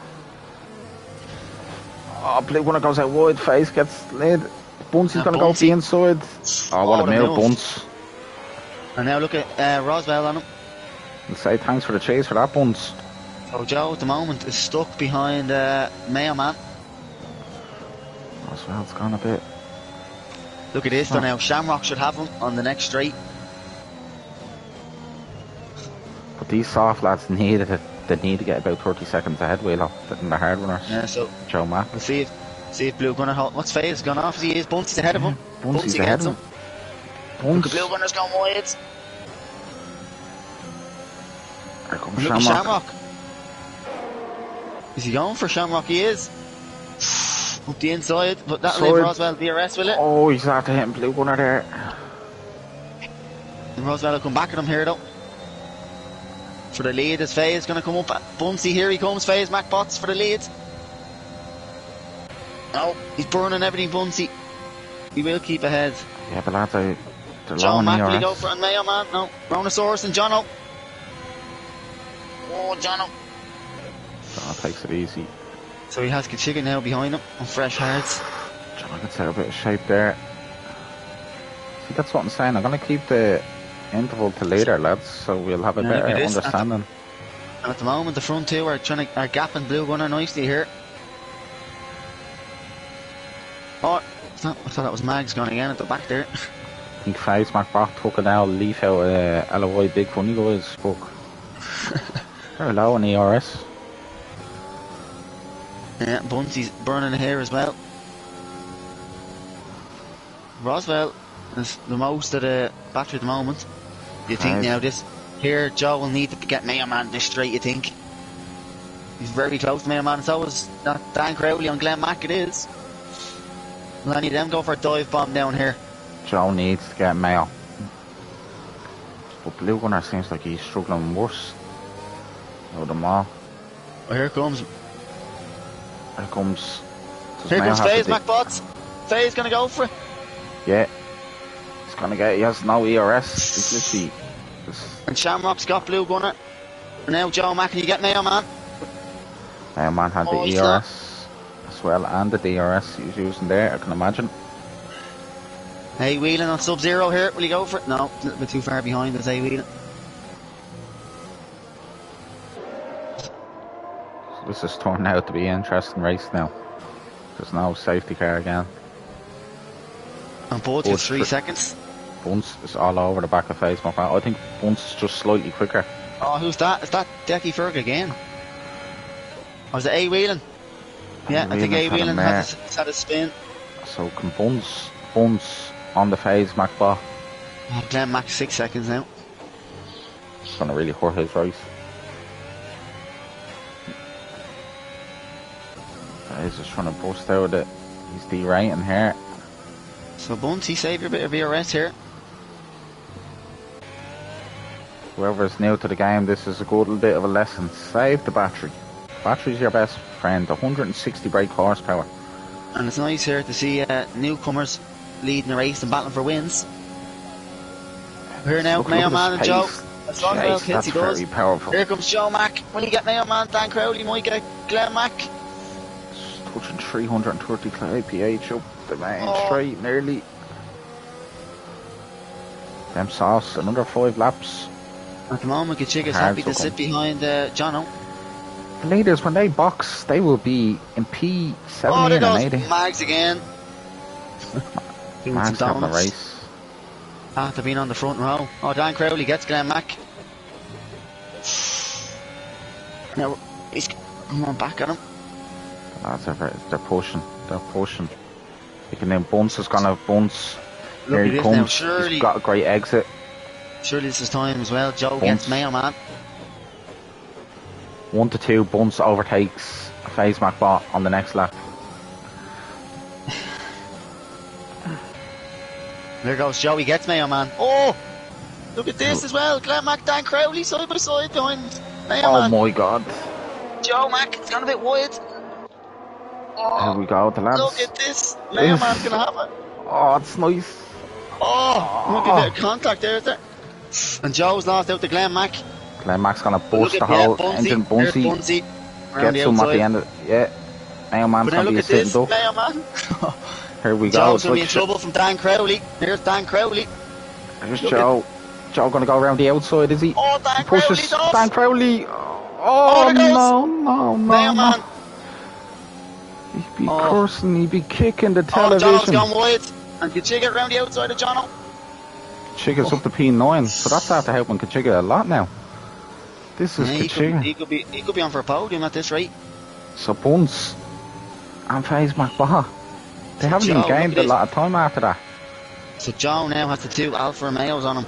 Oh, Blue Gunner goes out wide. FaZe gets led. Bunsey's going to go up the inside. Oh, what a move, Buns. And now look at Roswell on him. I'll say thanks for the chase for that, Buns. So Joe at the moment is stuck behind Mayo Man. Roswell's gone a bit. Look at this though now. Shamrock should have him on the next straight. But these soft lads needed it. They need to get about 30 seconds ahead than the hard runners. Yeah, so Joe Mack. We'll see if Blue Gunner what's FaZe gone off? He is Bunsey's ahead of him. Bunsey's ahead of him. Look at Blue Gunner's going wide. There comes Shamrock. Is he going for Shamrock? He is. Up the inside, but that'll leave Roswell DRS, will it? Oh, he's after hitting Blue Gunner there. And Roswell will come back at him here though. For the lead is FaZe going to come up. Bunsey, here he comes. FaZe MacBots for the lead. Oh, he's burning everything, Bunsey. He will keep ahead. Yeah, but lads, they're John Mack, will he go for a Mayo Man? No. Brontosaurus and Jono. Oh, Jono. Jono takes it easy. So he has Kachiga now behind him on fresh hards. Jono gets out a bit of shape there. See, that's what I'm saying. I'm going to keep the interval to later, lads, so we'll have a better understanding. And at the moment, the front two are gapping Blue Gunner nicely here. Oh, I thought that was Mags going again at the back there. I think FaZe MacBock took an leaf out of LOI Big Funny Guys book. They're low on ERS. Yeah, Bunsey's burning here as well. Roswell is the most of the battery at the moment. You think now this here Joe will need to get Mayo Man this straight, you think? He's very close to Mayo Man, so is that Dan Crowley on Glen Mack, it is. Will any of them go for a dive bomb down here? Joe needs to get Mayo. But Blue Gunner seems like he's struggling worse out of them all. Oh, here comes. Here comes FaZe MacBots. FaZe gonna go for it. Yeah. He's gonna get. He has no ERS. It's literally. And Shamrock's got Blue Gunner. And now Joe Mack, can you get Mayo Man? Mayo Man had the ERS as well, and the DRS he was using there, I can imagine. Hey, Whelan on Sub-Zero here. Will he go for it? No, a little bit too far behind us, hey, Whelan. This is turning out to be an interesting race now. There's no safety car again. And Bunce is 3 seconds. Bunce is all over the back of FaZe MacBock. I think Bunce is just slightly quicker. Oh, who's that? Is that Decky Ferg again? Or is it A Whelan? Yeah, I think A Whelan has had a spin. So can Bunce on the FaZe MacBock. Oh, Glen Mack 6 seconds now. It's going to really hurt his race. He's just trying to bust out it. He's derating here. So Bunsey, save your bit of ERS here. Whoever's new to the game, this is a good little bit of a lesson. Save the battery. Battery's your best friend. 160 brake horsepower. And it's nice here to see newcomers leading the race and battling for wins. Here now, Mayo Man and Joe. As long as that's he does. very powerful. Here comes Joe Mack. Will he get Mayo Man? Dan Crowley might get Glenn Mack. Touching 330 kph up the main straight, nearly. Them sauce, another 5 laps. At the moment, Kachiga's happy to sit behind Jono. The leaders, when they box, they will be in P70 there and goes 80. Mags again. Mags having a race. After being on the front row. Oh, Dan Crowley gets Glenn Mack. Now, he's come on back at him. Lads, they're pushing. They're pushing. You can then Bunce is gonna Bunce. Here he comes. Now, surely, he's got a great exit. Surely this is time as well. Joe Bunce. gets Mayo Man. 1 to 2, Bunce overtakes FaZe McBot on the next lap. There goes Joe, he gets Mayo Man. Oh! Look at this as well. Glenn Mack, Dan Crowley side by side behind Mayo Man. Oh my god. Joe Mack, it's gone a bit wide. Here we go, the lads. Look at this. Mayo Man's gonna have it. Oh, it's nice. Might be a bit of contact there. And Joe's lost out to Glenn Mack. Glenn Mack's gonna bust the whole engine. Bunsey gets him at the end of it. Yeah. Mayo Man's gonna be a sitting duck. Mayo Man. Here we go. Joe's gonna be in trouble from Dan Crowley. Here's Dan Crowley. Here's Joe. Joe gonna go around the outside, is he? Oh, Dan Crowley does. Dan Crowley. Oh, no. Mayo Man. He'd be cursing, he'd be kicking the television. Jono's gone wide. And Kachiga around the outside of Jono. Kachiga's up to P9, so that's after helping Kachiga a lot now. This is Kachiga. He could be on for a podium at this rate. So Bunce and FaZe McBaha, they haven't even gained a lot of time after that. So Joe now has the 2 Alpha Romeos on him.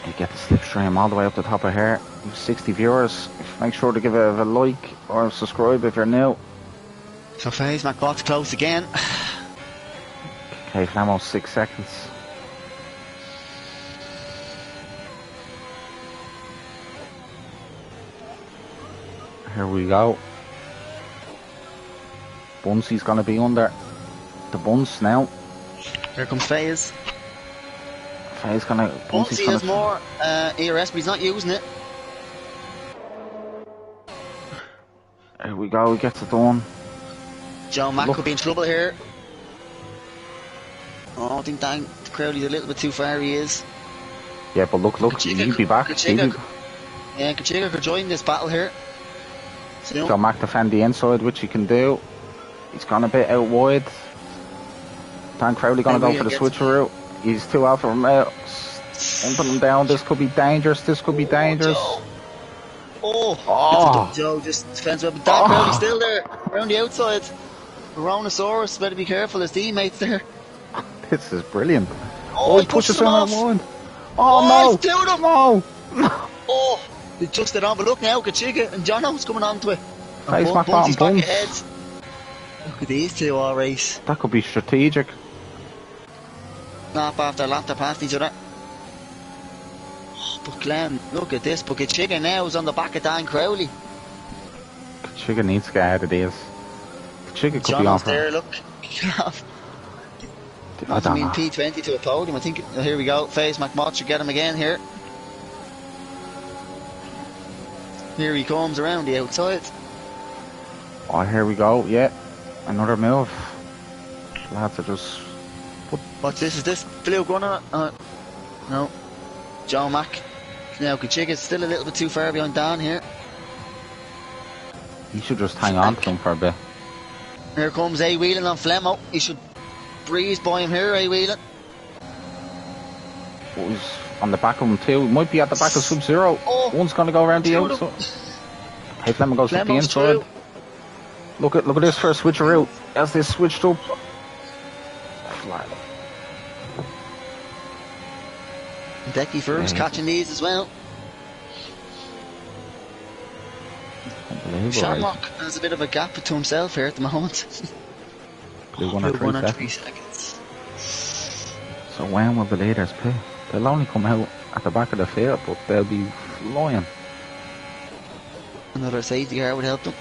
You get the slipstream all the way up the top of here. 60 viewers. Make sure to give it a like or subscribe if you're new. So FaZe McBot's close again. Okay, Flamo, 6 seconds. Here we go. Bunsey's gonna be under the Bunce now. Here comes FaZe. FaZe gonna. Bunsey has more ERS, but he's not using it. Here we go, he gets it done. Joe Mack could be in trouble here. Oh, I think Dan Crowley's a little bit too far, he is. Yeah, but look, he'll be back. Yeah, Kachiga could join this battle here. Joe Mack defend the inside, which he can do. He's gone a bit out wide. Dan Crowley gonna go for the switcheroo. He's 2 Alpha Romeo. Humping him down. This could be dangerous. Joe just defends well, but Dan Crowley's still there around the outside. Brontosaurus, better be careful, his teammates there. This is brilliant. He pushes him off. No! Oh, they just it on, but look now, Kachiga and Jono's coming on to it. FaZe McBot and Bunce. Ahead. Look at these two all race. That could be strategic. Lap after lap, they're past each other. Oh, but Glenn, look at this. But Kachiga now is on the back of Dan Crowley. Kachiga needs to get out of this. Kachiga could be on for there, look. I don't mean P20 to a podium. I think, here we go. FaZe McBot should get him again here. Here he comes around the outside. Oh, here we go. Yeah, another move. Lads are just. What's this? Is this blue gunner? No. Joe Mack. Now Kachiga's still a little bit too far behind Dan here. He should just hang on to him for a bit. Here comes A Whelan on Flemo. He should breeze by him here, A Whelan. Oh, he's on the back of him too. He might be at the back of Sub-Zero. One's going to go around the outside. Hey, Flemo goes to the inside. Look at this for a switcheroo. As they switched up. Flat. Decky first catching these as well. Shamrock has a bit of a gap to himself here at the moment. Blue 1 or 3 seconds. So when will the leaders pay? They'll only come out at the back of the field, but they'll be flying. Another safety car would help them.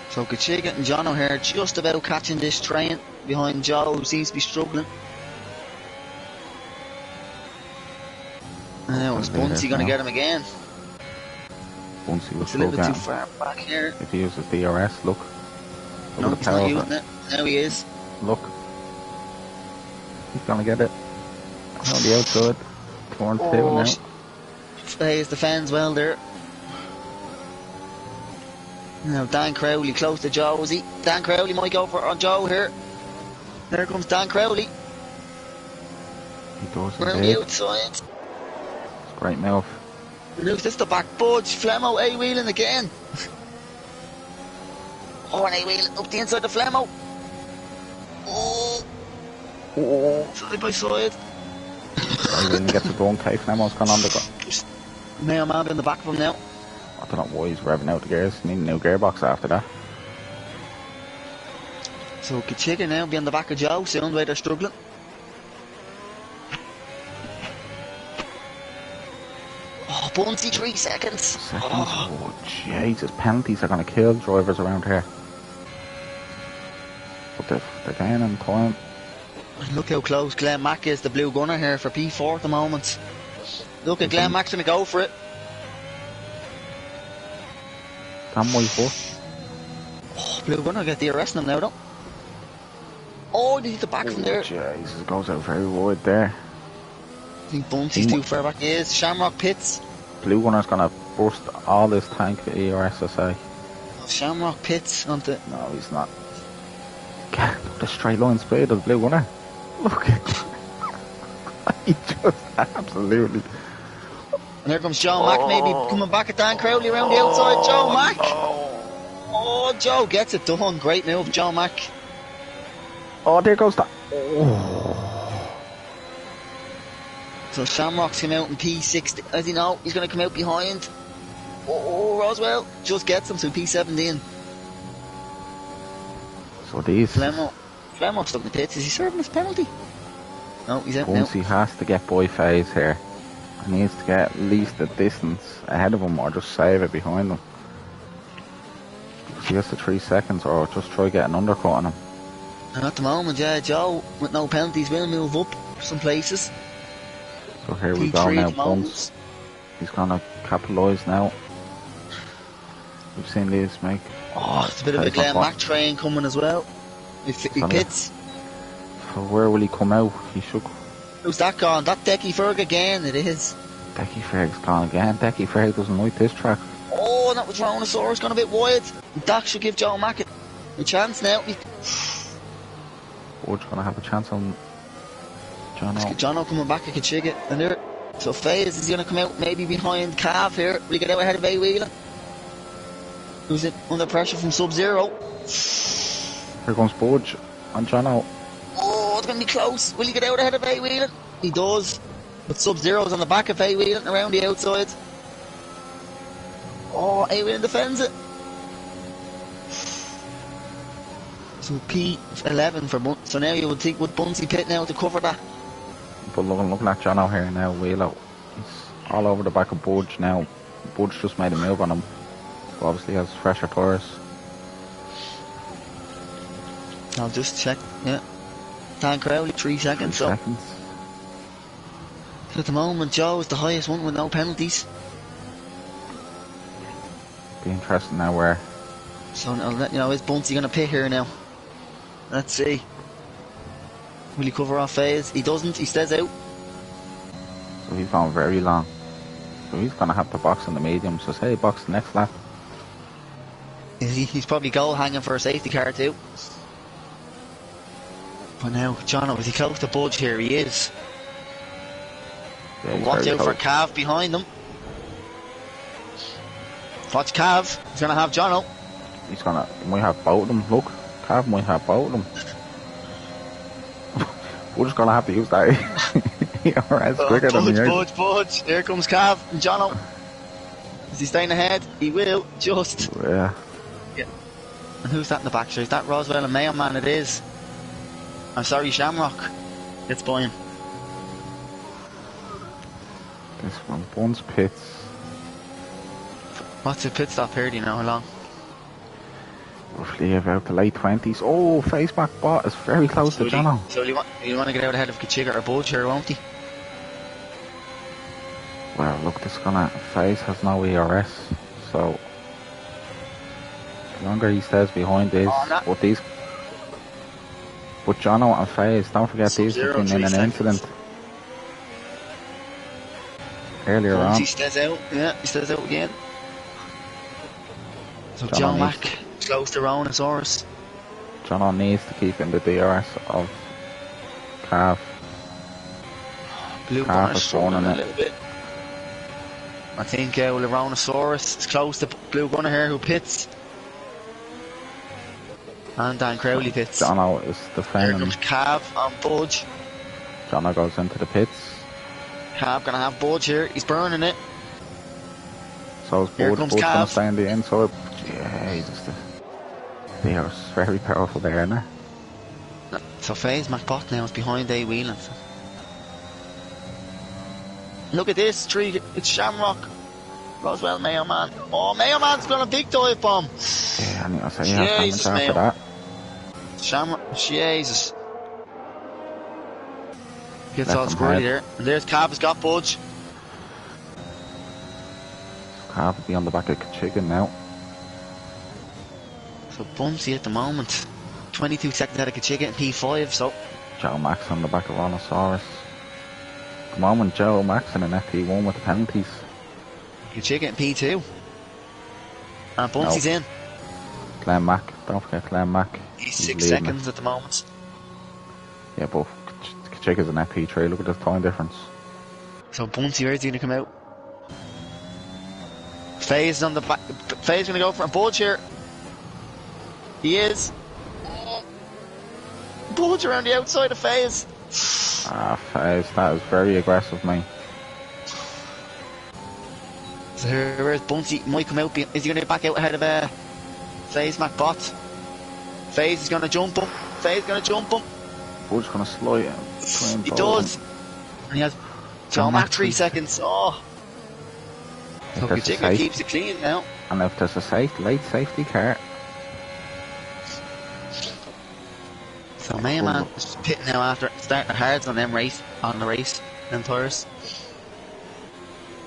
So Kachiga and John O'Hare just about catching this train behind Joe, who seems to be struggling. And now is Bunsey going to get him again? Bunsey was it's a little bit too far back here. If he uses DRS, look. No, he's not using it. Now he is. Look. He's going to get it. On the outside. Torn 2 now. Stays defends well there. Now Dan Crowley close to Joe, is he? Dan Crowley might go for on Joe here. There comes Dan Crowley. He does around indeed. the outside. It's a great move. Look, this is the back budge. Flemo A-wheeling again. Oh, and A-wheeling up the inside of Flemo. Oh, side by side. A-wheeling gets it done. K Flemo's gone on the go. Mailman in the back of him now. I don't know why he's revving out the gears. Need a new gearbox after that. So Kachiga now be on the back of Joe. Sounds like they're struggling. Oh, Bunsey 3 seconds. Oh, Jesus. Penalties are going to kill drivers around here. But they're gaining time. Look how close Glenn Mack is, the blue gunner here for P4 at the moment. Look at Glenn Mack's going to go for it. Damn my foot. Oh, blue gunner get the arrest on him now though. Oh, they hit the back from there. Jesus, goes out very wide there. I think Bunsey's too far back. He is. Shamrock pits. Blue gunner's going to burst all this tank for ERS, I say. Shamrock pits onto... No, he's not. The straight line speed of the blue gunner. Look at he just absolutely. And here comes Joe Mack, maybe coming back at Dan Crowley around the outside. Joe Mack. Oh, Joe gets it done. Great move, Joe Mack. Oh, there goes that. Oh. So Shamrock's come out in P60. As you know, he's going to come out behind. Oh, Roswell just gets him to P17. So these. Flemo stuck in the pits. Is he serving his penalty? No, he's out now. Once he has to get by phase here. He needs to get at least a distance ahead of him or just save it behind him. He has the 3 seconds or just try get an undercut on him. And at the moment, yeah, Joe, with no penalties, will move up some places. So here we go now, Bunce. He's going to capitalise now. We've seen these make... Oh, it's a bit of a Glenn Mack train coming as well. He pits. So where will he come out? He should... Who's that gone? That Decky Ferg again, it is. Decky Ferg's gone again. Decky Ferg doesn't like this track. Oh, and that was Tyrannosaurus gone a bit wide. That should give Joe Mack a chance now. Budge going to have a chance on Jono. Jono coming back at Kachiga. And there. So Faze is going to come out maybe behind Cav here. Will he get out ahead of A-Wheeler? Who's it under pressure from Sub-Zero? Here comes Budge on Jono. Oh, it's going to be close. Will he get out ahead of A-Wheeler? He does. But Sub-Zero's on the back of A-Wheeler and around the outside. Oh, A-Wheeler defends it. So P11 for Bunsey. So now you would think, would Bunsey pit now to cover that? But looking at Jono here now, Wheelo. He's all over the back of Budge now. Budge just made a move on him. But obviously has fresher tires. I'll just check, yeah. Dan Crowley, 3 seconds. 3 seconds. So at the moment, Joe is the highest one with no penalties. Be interesting now where. So I'll let you know, is Bunsey going to pit here now? Let's see. Will he cover off Faze? He doesn't, he stays out. So he's gone very long. So he's going to have to box in the medium. So say he box the next lap. He's probably goal hanging for a safety car too. But now, Jono, is he close to Budge here? He is. Yeah, watch out for Cav behind him. Watch Cav. He's going to have Jono. He might have both of them. Look, Cav might have both of them. We're just going to have to use that. Alright, quicker than the Budge. Here comes Cav and Jono. Is he staying ahead? He will, just. Yeah. And who's that in the back? Is that Roswell and Mayo Man? It is. I'm sorry, Shamrock. Gets by him. This one, Buns pits. What's the pit stop here? Do you know how long? Roughly about the late 20s. Oh, face back bot is very close to Jono. So you want to get out ahead of Kachiga or Budge here, won't he? Well, look, this gonna face has no ERS, so the longer he stays behind this, but Jono and Faze, don't forget these have been in an incident earlier on. He stays out, he stays out again. So John Mack close to Rhinosaurus. Jono needs to keep in the DRS of Cav. Blue Cav is running a little bit. I think Rhinosaurus is close to Blue Gunner here, who pits. And Dan Crowley pits. Jono is defending. Here comes Cav on Budge. Jono goes into the pits. Cav gonna have Budge here, he's burning it. So is Budge. Budge gonna stay on the inside. Jesus, they are very powerful there, isn't they? So FaZe McBot now is behind A Whelan. Look at this tree, it's Shamrock. Goes well, Mayo Man. Oh, Mayo Man's got a big dive bomb. Yeah, I need to say, yeah, Jesus, after that. Shamrock, Jesus. Gets all squirrely there. And there's Cav has got Budge. Cav will be on the back of Chicken now. So Bunsey at the moment. 22 seconds out of Kachiga in P5, so. Joe Max on the back of Rhinosaurus. At the moment, Joe Max in an FP1 with the penalties. Kachiga in P2. And Bunsey's in. Glenn Mack, don't forget Glenn Mack. He's 6 seconds at the moment. Yeah, but Kachiga's an FP3, look at the time difference. So Bunsey, where's he going to come out? FaZe on the back. FaZe going to go for a Budge here. He is. Budge around the outside of FaZe. FaZe, that is very aggressive, mate. So where's Bunsey? Might come out. Is he going to back out ahead of FaZe McBot? FaZe is going to jump him. FaZe is going to jump him. Budge's going to slide him. He does. And he has John Mack 3 seconds. Oh. So Kachiga keeps it clean now. And if there's a late safety car. So Mayo Man is pitting now after starting hard on the race, them tyres.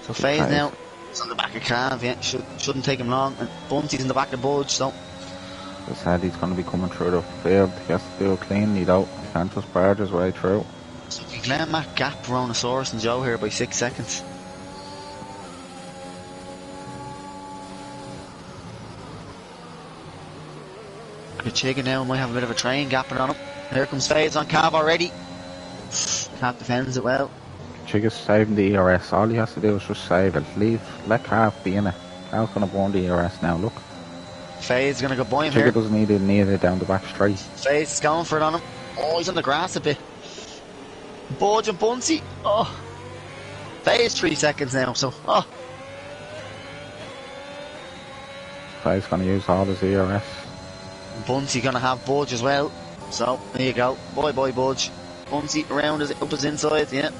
So FaZe now is on the back of Cav, yeah, shouldn't take him long, and Bunsey's in the back of Budge, so. As I said, he's going to be coming through the field, he has to do it cleanly though, he can't just barge his way through. So Glenn Mack gap Rhinosaurus and Joe here by 6 seconds. Kachiga now might have a bit of a train gapping on him. Here comes FaZe on Cav already. Cav defends it well. Kachiga's saving the ERS. All he has to do is just save it. Let Cav be in it. Cav's going to burn the ERS now, look. FaZe is going to go by him here. here. Doesn't need it down the back straight. FaZe is going for it on him. Oh, he's on the grass a bit. Budge and Bunsey. Oh. FaZe 3 seconds now, so. Oh. FaZe's going to use all his ERS. Bunsey going to have Budge as well. So, there you go. Bye Budge. Bunsey around up his inside, yeah.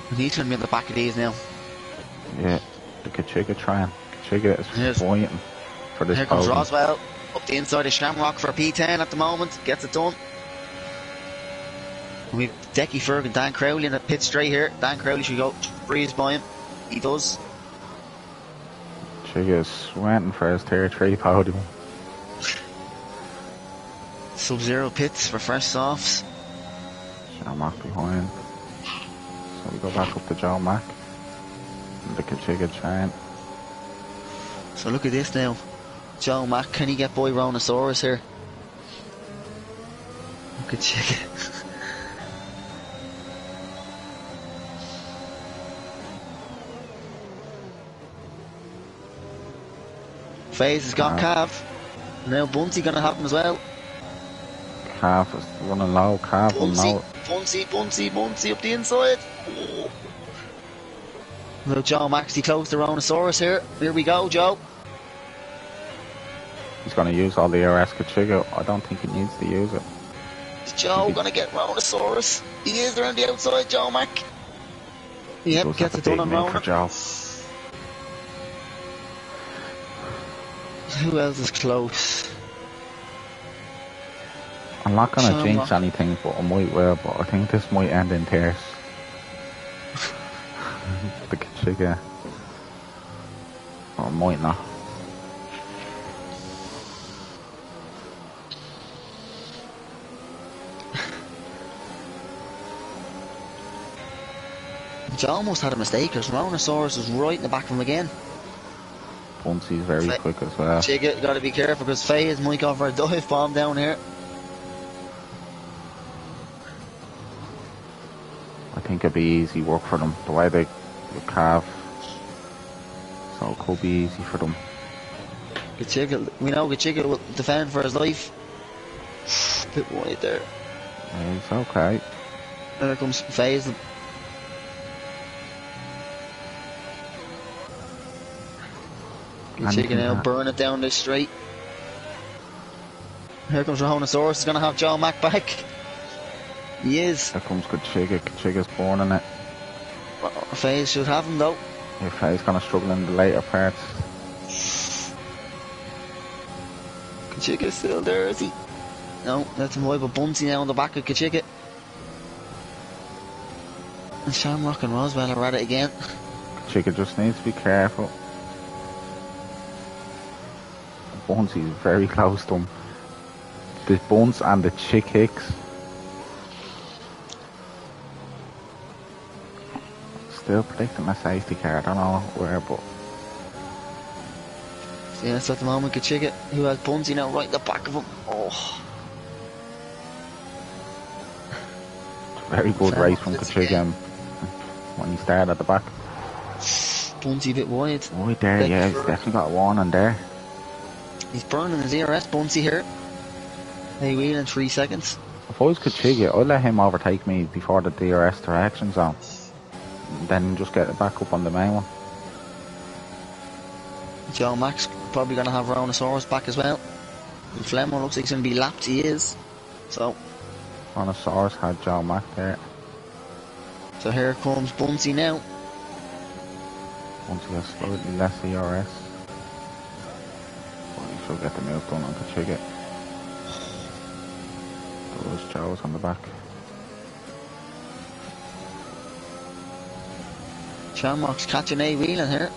And he's going to be on the back of these now. Yeah, the Kachiga trying. Kachiga is waiting for this. Here comes Roswell. Up the inside of Shamrock for a P10 at the moment. Gets it done. And we've Decky Ferg and Dan Crowley in the pit straight here. Dan Crowley should go breeze by him. He does. Kachiga is waiting for his tier 3 podium. Sub-Zero pits for fresh softs. Joe Mack behind. So we go back up to Joe Mack. And the Kachiga giant. So look at this now. Joe Mack, can he get by Rhinosaurus here? Look at Kachiga. FaZe has got Cav. Now Bunsey gonna have him as well. Cav is running low, Cav will know. Bunsey up the inside. Oh. Now Joe Maxey close to Rhinosaurus here. Here we go, Joe. He's going to use all the ERS Kachiga. I don't think he needs to use it. Is Joe gonna get Rhonosaurus? He is around the outside, Joe Mac. Yep, does have gets a it done big on move for Rona. Joe. Who else is close? I'm not gonna jinx Shamrock. anything, but I might well. But I think this might end in tears. The Kachiga. Or might not. Joe almost had a mistake because Rhonosaurus was right in the back of him again. Bunsy's very quick as well. Chiga, gotta be careful because FaZe might go for a dive bomb down here. I think it'd be easy work for them. The way they carve. So it could be easy for them. Kachiga, we know Kachiga will defend for his life. Bit wide there. Yeah, it's okay. There comes FaZe. Kachiga now burn it down this straight. Here comes Rhonosaurus. He's gonna have Joe Mac back. He is. Here comes Kachiga. Kachiga's burning it. FaZe should have him though. Yeah, FaZe's gonna struggle in the later parts. Kachiga's still there, is he? No, that's him wipe a Bunsy now on the back of Kachiga. And Shamrock and Roswell are at it again. Kachiga just needs to be careful. Bunsy's very close to him. The buns and the chick kicks. Still predicting a safety car. I don't know where, but yeah, so at the moment Kachiga, who has Bunsy now right in the back of him. Oh. Very good race from Kachiga when he started at the back. Bunsy a bit wide. Wide there, yeah, he's definitely got a warning there. He's burning his ERS, Bunsy here. Hey, wheel in 3 seconds. If I was Kachiga, I'd let him overtake me before the DRS direction zone. Then just get it back up on the main one. Joe Mac's probably going to have Rhonosaurus back as well. And Flemmo looks like he's going to be lapped, he is. So Rhonosaurus had Joe Mac there. So here comes Bunsy now. Bunsy has slightly less ERS. But he should get the move done on Kachiga. Those Joe's on the back. Shamrock's catching A wheeling here.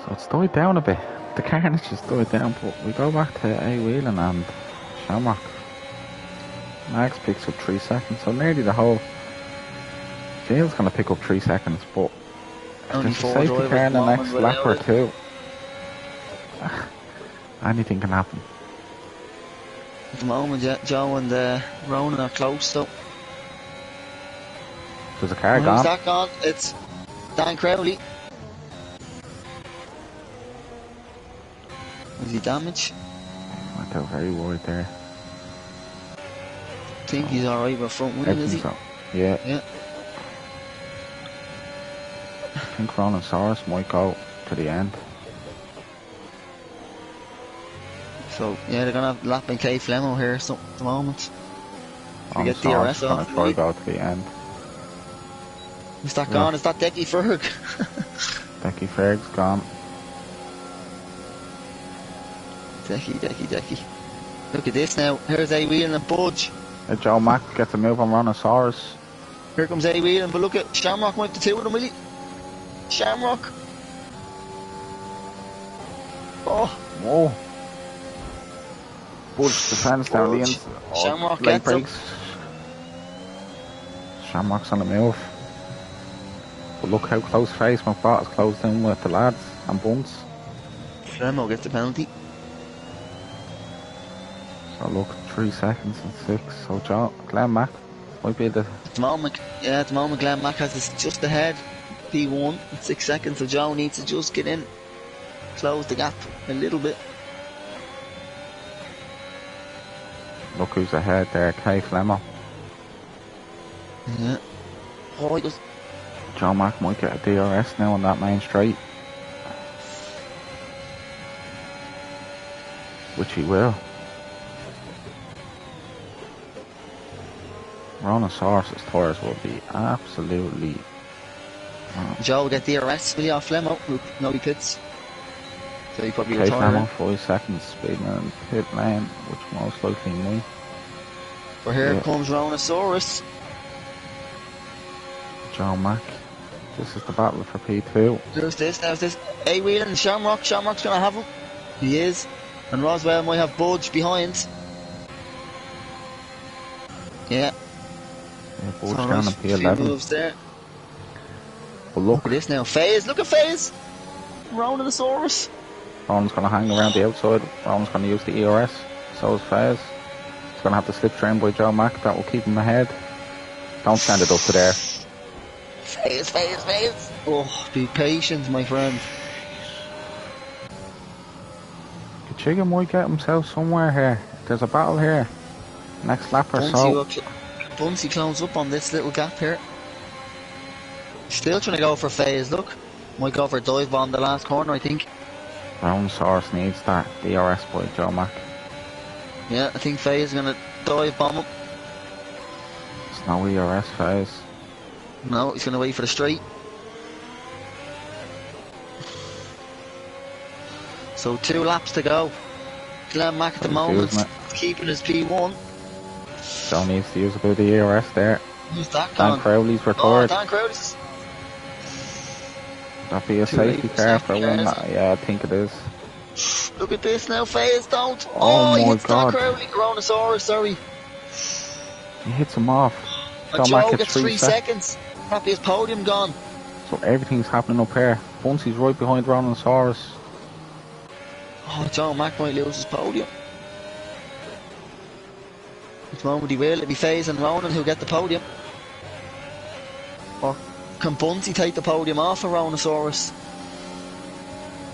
So it's died down a bit. The carnage has died down, but we go back to A wheeling and Shamrock. Max picks up 3 seconds, so nearly the whole field's going to pick up 3 seconds, but only there's a safety car in the next lap or two. Anything can happen. At the moment, yeah, Joe and Ronan are close, so. There's a car gone. Who's that gone? It's Dan Crowley. Is he damaged? Went out very wide there. I think he's alright with front wheel, is he? So. Yeah. Yeah. I think Rhonosaurus might go to the end. So, yeah, they're going to have lap and K Flemmo here so, at the moment. We get DRS off. Going to try go to the end. Is that gone? Is that Decky Ferg? Decky Ferg's gone. Decky. Look at this now. Here's A wheeling and Budge. Joe Mac gets a move on Rhonosaurus. Here comes A wheeling, but look at Shamrock went to 2 with him, will he? Shamrock. Oh. Whoa. Budge defends down the inside. Oh, Shamrock gets breaks. Shamrock's on the move. But look how close FaZe McBot is closed in with the lads and Buns. Flemmo gets the penalty. So look, 3 seconds and 6. So Glenn Mac might be the... At the moment Glenn Mac has this just ahead. P1 in 6 seconds, so Joe needs to just get in. Close the gap a little bit. Look who's ahead there, K Flemmo. Yeah. Oh, he does. Joe Mac might get a DRS now on that main straight. Which he will. Brontosaurus's tyres will be absolutely... Joe will get DRS, will he, off Flemo? No, he pits. So he probably Okay, retired. Flemo, 5 seconds speeding in pit lane, which most likely might. For here comes Rhinosaurus. Joe Mack. This is the battle for P2. There's this. A-Wheeling, Shamrock. Shamrock's going to have him. He is. And Roswell might have Budge behind. Yeah. Budge down in P11. Moves there. But look at this now. FaZe. Look at FaZe. Rhinosaurus. Rowan's going to hang around the outside. Rowan's going to use the ERS. So is FaZe. He's going to have the slip train by Joe Mack. That will keep him ahead. Don't send it up to there. FaZe. Oh, be patient, my friend. Kachiga might get himself somewhere here. There's a battle here. Next lap or so. Bunsey clowns up on this little gap here. Still trying to go for FaZe, look. Might go for a dive bomb the last corner, I think. Brontosaurus needs that DRS by Joe Mack. Yeah, I think FaZe is going to dive bomb him. It's no ERS FaZe. No, he's going to wait for the straight. So 2 laps to go. Glenn Mack at the moment is keeping his P1. Joe needs to use a bit of the ERS there. Who's that gone? Dan Crowley's retired. Oh, Dan Crowley's. That'd be a safety car for one. Yeah, I think it is. Look at this now, FaZe, don't. Oh he my hits God. Dan Crowley, Brontosaurus, sorry. He hits him off. Joe gets 3 seconds. Probably his podium gone. So everything's happening up here. Bunsey's right behind Brontosaurus. Oh, Joe Mack might lose his podium. At the moment he will. It'll be FaZe and Ronan who'll get the podium. Or can Bunsey take the podium off of Rhinosaurus?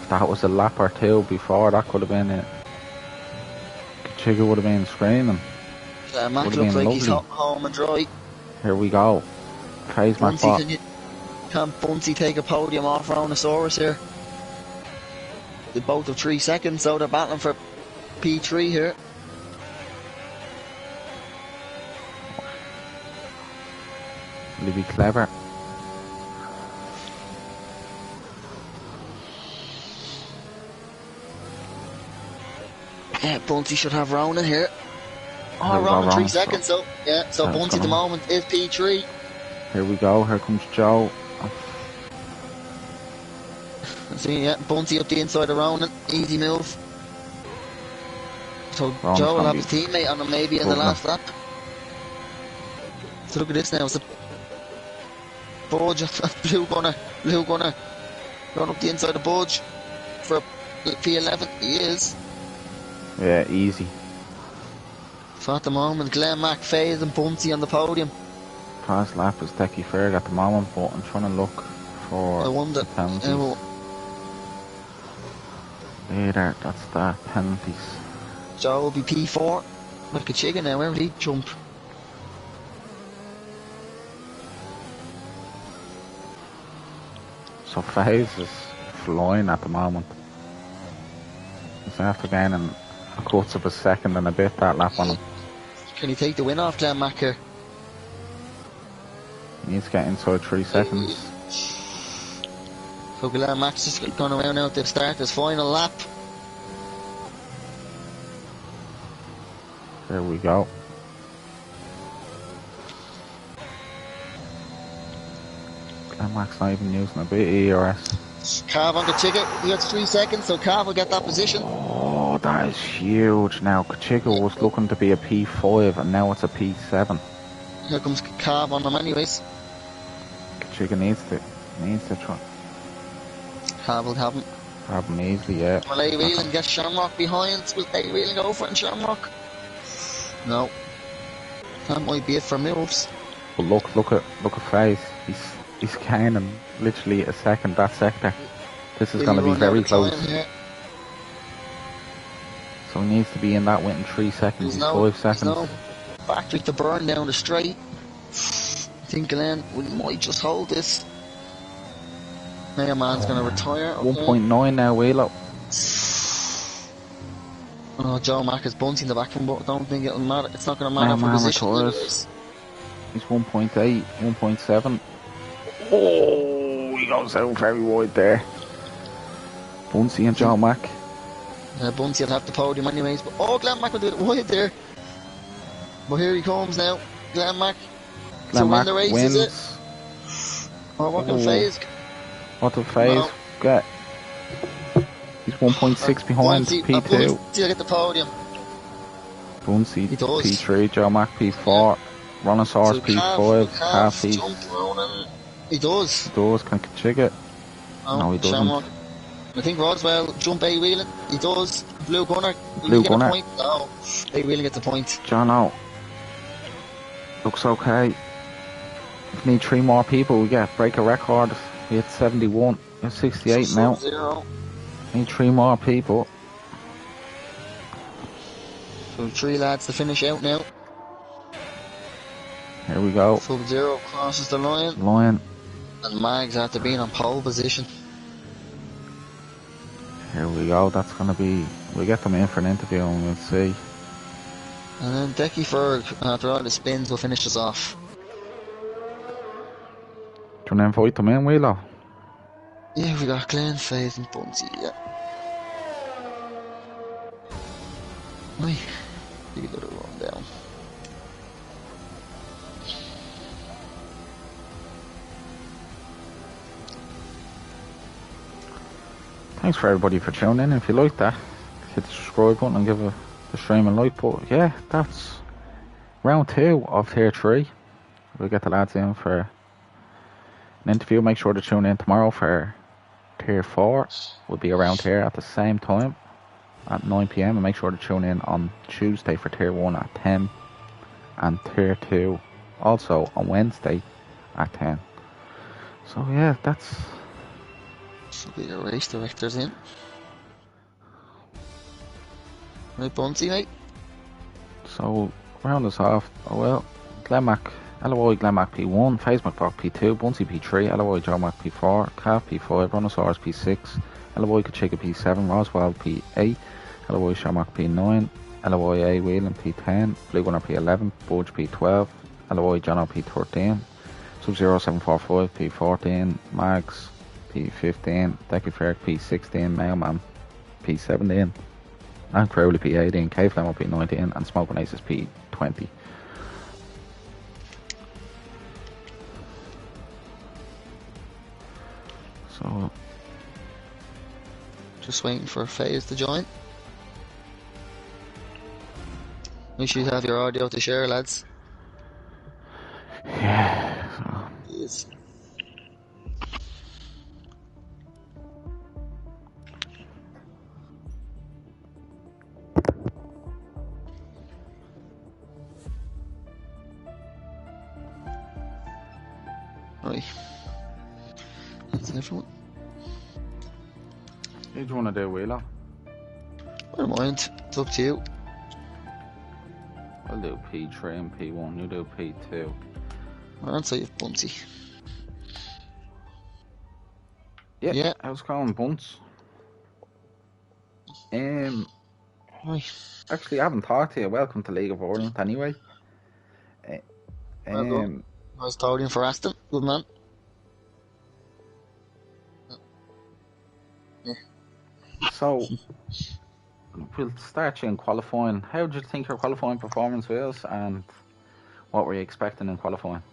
That was a lap or two before. That could have been it. Kachiga would have been screaming. Mack looks like he's home and dry. Here we go. FaZe Mack. Can Bunsey take a podium off Rhinosaurus here? They both have 3 seconds, so they're battling for P3 here. Will he be clever? Yeah, Bunsey should have Ronan here. Oh, Ronan 3 seconds, so yeah, so Bunsey at the moment is P3. Here we go, here comes Joe. See, yeah, Bunsey up the inside of Ronan, easy move. So Ronan's Joe will have his teammate on him maybe in the last lap. So look at this now, it's a Budge, Blue Gunner, run up the inside of Budge for P11, he is. Yeah, easy. So at the moment, Glenn Mack, FaZe and Bunsey on the podium. Fast lap is Decky Ferg at the moment, but I'm trying to look for the penalties. There, that's that, penalties. Joe will be P4. Like a chicken now, where will he jump? So FaZe is flying at the moment. He's after gaining a quarter of a second and a bit that lap on him. Can he take the win off Glenn Mack here? He needs to get inside 3 seconds. So Glenn Mack's just going around now to start his final lap. There we go. Glenn Mack's not even using a bit of ERS. Cav on Kachiga, he gets 3 seconds, so Cav will get that position. Oh, that is huge now. Kachiga was looking to be a P5 and now it's a P7. Here comes Cav on him anyways. Kachiga needs to try. Cav will have him. Have him easily, yeah. Will A-Wheeling get Shamrock behind? Will A-Wheeling go for it in Shamrock? No. That might be it for moves. But look at FaZe. He's gaining literally a second that sector. This is going to be very close. So he needs to be in that within 3 seconds. He's 5 seconds. No factory to burn down the straight. I think Glenn might just hold this. Mega Man's going to retire. Okay. 1.9 now, Wheelo. Oh, Joe Mack is bunting the back from, but I don't think it'll matter. It's not going to matter for position. He's 1.8, 1.7. Oh, he goes out very wide there. Bunsey and Joe Mack. Bunsey will have the podium anyways. But Glenn Mack will do it wide there. But here he comes now. Glenn Mack to win the race, wins. is it? Or what can FaZe? What will FaZe get? He's 1.6 behind Bunsey, P2. Bunsey will get the podium. Bunsey, He does. P3, Joe Mack P4, Ronnosaurus P5, Calf P... He does. He does, can check it. No, he doesn't. Shamrock. I think Roswell, jump A Whelan. He does. Blue Gunner. Blue Gunner. Get a point? No. A Whelan gets a point. John O. Looks okay. If we need 3 more people, we get break a record. We hit 71. We're 68 now. Zero. Need 3 more people. So 3 lads to finish out now. Here we go. Sub-Zero crosses the line. And Mags after being on pole position. Here we go. That's going to be... We'll get them in for an interview and we'll see. And then Decky Ferg, after all the spins, will finish us off. Do you want to invite them in, Wheeler? Yeah, we got Glenn, FaZe and Bunsey, yeah. Right. You got to run down. Thanks for everybody for tuning in. If you like that, hit the subscribe button and give the stream a like. But yeah, that's round 2 of tier 3. We'll get the lads in for an interview. Make sure to tune in tomorrow for tier 4. We'll be around here at the same time at 9 PM, and make sure to tune in on Tuesday for tier 1 at 10 and tier 2 also on Wednesday at 10. So yeah, that's... Should be the race directors in. Right, Bunsey, mate. So, round us off. Oh well, Glenn Mack, LOI Glenn Mack P1, FaZe McBrock P2, Bunsey P3, LOI Joe Mack P4, Calf P5, Ronnosaurus P6, LOI Kachika P7, Roswell P8, LOI Shamak P9, LOI A Whelan P10, Blue Gunner P11, Budge P12, LOI Jono P13, Sub-Zero 745 P14, Mags P15, Decky Ferg P16, Mailman P17, and Crowley P18, K-Flamo P19, and Smoking Aces P20. So, just waiting for FaZe to join. Make sure you have your audio to share, lads. Yeah. So. Yes. Right. That's everyone. Who do you want to do, Wheeler? I don't mind. It's up to you. I'll do P3 and P1. You do P2. I'll say you've Bunsey. Yeah. I was calling Bunce. Right. Actually, I haven't talked to you. Welcome to League of Ireland, anyway. Well done. Nice podium for Aston. Good man. Yeah. So, we'll start you in qualifying. How did you think your qualifying performance was, and what were you expecting in qualifying?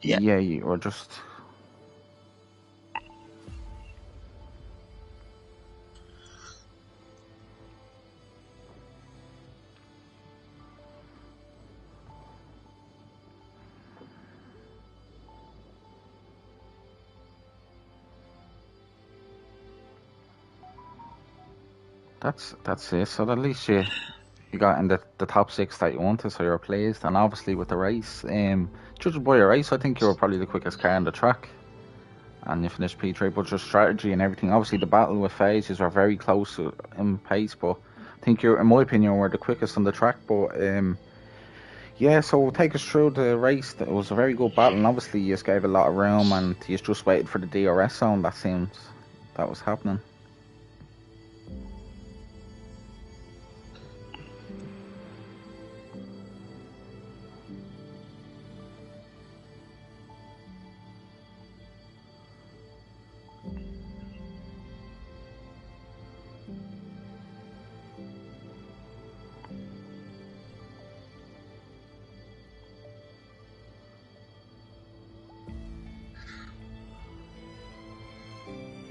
Yeah. Yeah, you were just... That's it. So at least you got in the top 6 that you wanted, so you're pleased. And obviously with the race, judging by your race, I think you were probably the quickest car on the track, and you finished P3. But your strategy and everything, obviously the battle with FaZe were very close in pace, but I think you, in my opinion, were the quickest on the track. But yeah, so take us through the race. It was a very good battle, and obviously you just gave a lot of room, and you just waited for the DRS zone. That seems that was happening.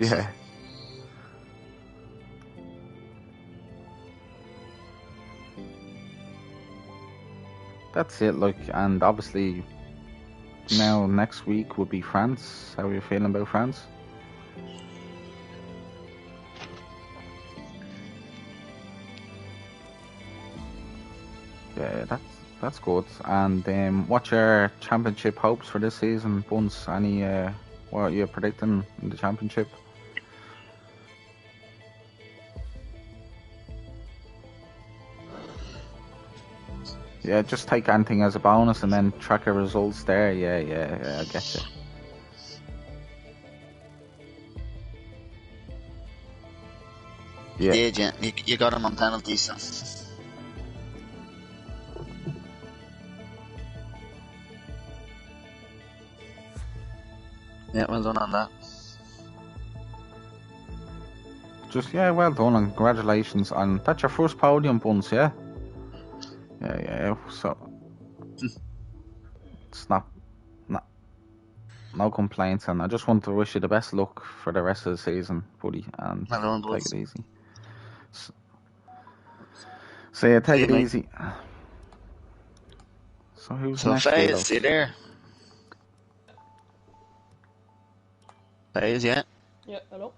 Yeah. That's it, like, and obviously now next week would be France. How are you feeling about France? Yeah, that's good. And what's your championship hopes for this season, Buns? Any what are you predicting in the championship? Yeah, just take anything as a bonus and then track your results there. Yeah, I get you. You did, yeah. You got him on penalties, so. Yeah, well done on that. Well done and congratulations on that's your first podium, Buns, yeah? Yeah. So it's not no complaints, and I just want to wish you the best luck for the rest of the season, buddy, and Well done, take Buds. it easy. So yeah, take it easy. So who's next, Faze, you Velos? there? Faze, yeah. Yeah, hello.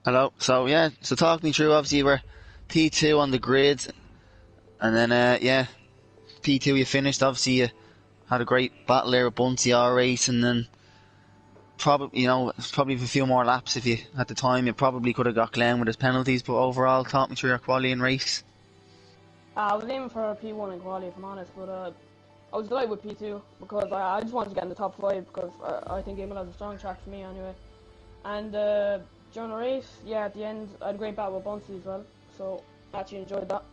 Hello. So yeah, so talk me through. Obviously, we're P2 on the grid, and then P2 you finished. Obviously, you had a great battle there with Bunty R race, and then probably a few more laps if you had the time. You probably could have got Glenn with his penalties, but overall, talk me through your quality and race. I was aiming for a P1 in quality, if I'm honest, but I was delighted with P2 because I just wanted to get in the top 5 because I think Imola is a strong track for me anyway. And during the race, yeah, at the end, I had a great battle with Bunty as well, so I actually enjoyed that.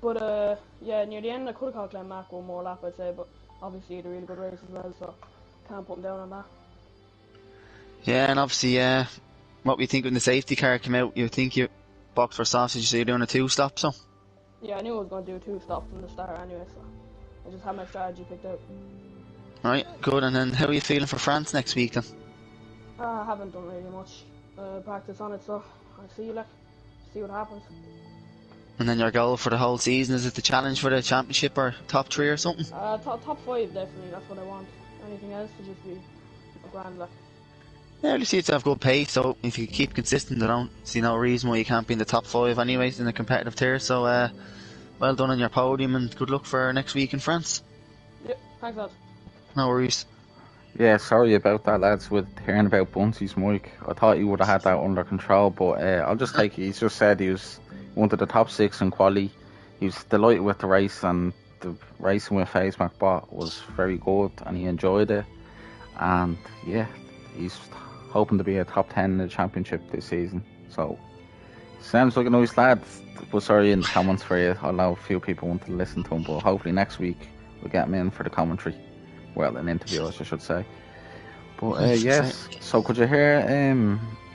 But near the end, I could have caught Glenn Mack one more lap, I'd say, but obviously he had a really good race as well, so can't put him down on that. Yeah, and obviously, what we think when the safety car came out, you think you box for sausage, so you're doing a 2-stop, so. Yeah, I knew I was going to do a 2-stop from the start anyway, so I just had my strategy picked out. Right, good. And then how are you feeling for France next week then? I haven't done really much practice on it, so I'll see what happens. And then your goal for the whole season, is it the challenge for the championship or top 3 or something? Top 5 definitely, that's what I want. Anything else would just be a grand luck. Yeah, you see it's have good pace, so if you keep consistent, I don't see no reason why you can't be in the top 5 anyways in the competitive tier, so well done on your podium and good luck for next week in France. Yep, thanks lad. No worries. Yeah, sorry about that, lads, with hearing about Bunty's mic. I thought you would have had that under control, but I'll just take it. He's just said he wanted the top 6 in quali. He was delighted with the race, and the racing with FaZe McBot was very good, and he enjoyed it. And yeah, he's hoping to be a top 10 in the championship this season. So, sounds like a nice lad. But sorry in the comments for you. I know a few people want to listen to him, but hopefully next week we'll get him in for the commentary. Well, an interview, I should say. But yes, so could you hear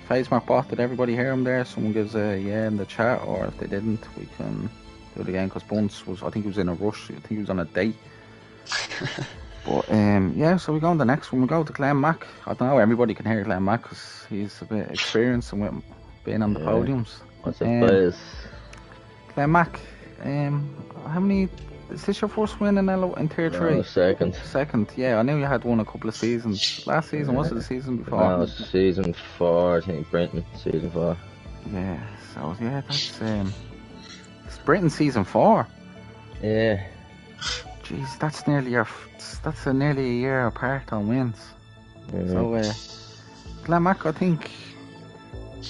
FaZe McBot? Did everybody hear him there? Someone gives a yeah in the chat, or if they didn't, we can do it again, because Bunce was, I think he was in a rush. I think he was on a date. But yeah, so we go on the next one. We go to Glenn Mack. I don't know, everybody can hear Glenn Mack because he's a bit experienced and with being on the podiums. What's up, boys? Glenn Mack, how many? Is this your first win in Tier 3? No, second. Second, yeah. I knew you had won a couple of seasons. Last season, was it the season before? No, it was season 4, I think, Brenton, season 4. Yeah, so yeah, that's it's Britain season 4. Yeah. Jeez, that's nearly nearly a year apart on wins. So, Glenn Mack, I think,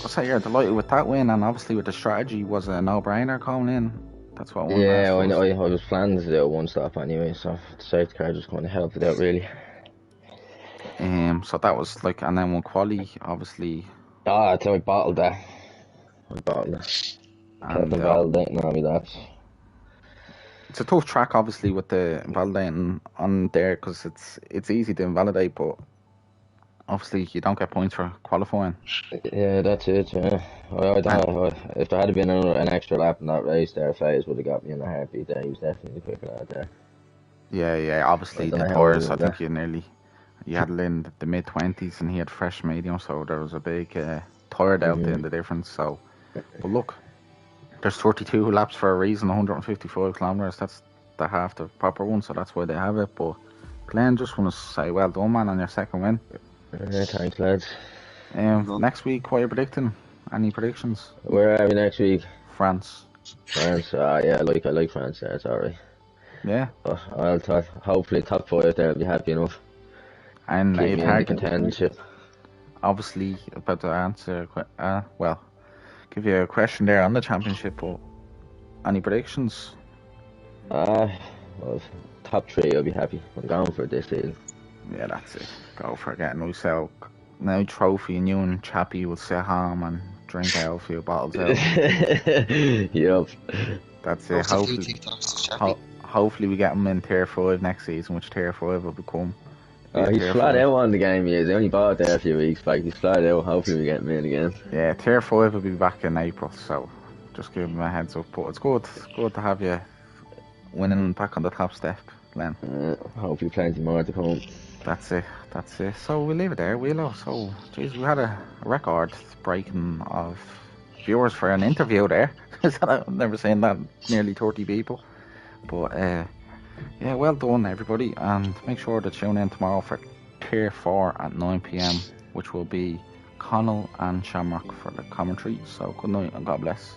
I'll say you're delighted with that win, and obviously with the strategy was a no-brainer coming in. That's what I wanted. Yeah, I was planning to do a 1-stop anyway, so the safety car just kind of helped it out, really. So that was like, and then one quali, obviously. I think I bottled that. Kept validating all my laps. It's a tough track, obviously, with the invalidating on there, because it's easy to invalidate, but obviously you don't get points for qualifying. Yeah, that's it. Yeah, if there had been an extra lap in that race, there, FaZe would have got me in a heartbeat. There, he was definitely the quicker lad there. Yeah. Obviously, the tires, I think you had in the mid-20s, and he had fresh medium, so there was a big tired out in the difference. So, but look, there's 32 laps for a reason, 155 kilometers. That's the half the proper one, so that's why they have it. But Glenn, just want to say well done, man, on your second win. Thanks, lads. Next week, what are you predicting? Any predictions? Where are we next week? France. France. Yeah, I like France. It's alright. Yeah. I'll hopefully top 5 there. I'll be happy enough. And Keep me in the contendership. Obviously, about to answer. Well, give you a question there on the championship. But any predictions? Well, top 3. I'll be happy. I'm going for it this season. Yeah, that's it. Go for getting myself now trophy, and you and Chappie will sit home and drink out a few bottles out. Yep. That's it. Hopefully we get him in tier 5 next season, which tier 5 will become. He's flat out on the game. He only bought it there a few weeks back. He's flat out. Hopefully we get him in again. Yeah, tier 5 will be back in April, so just give him a heads up. But it's good to have you winning back on the top step, Len. Hopefully plenty more to come. That's it. So we'll leave it there, Wheelo. So, geez, we had a record breaking of viewers for an interview there. I've never seen that, nearly 30 people. But, yeah, well done, everybody. And make sure to tune in tomorrow for Tier 4 at 9 PM, which will be Connell and Shamrock for the commentary. So, good night and God bless.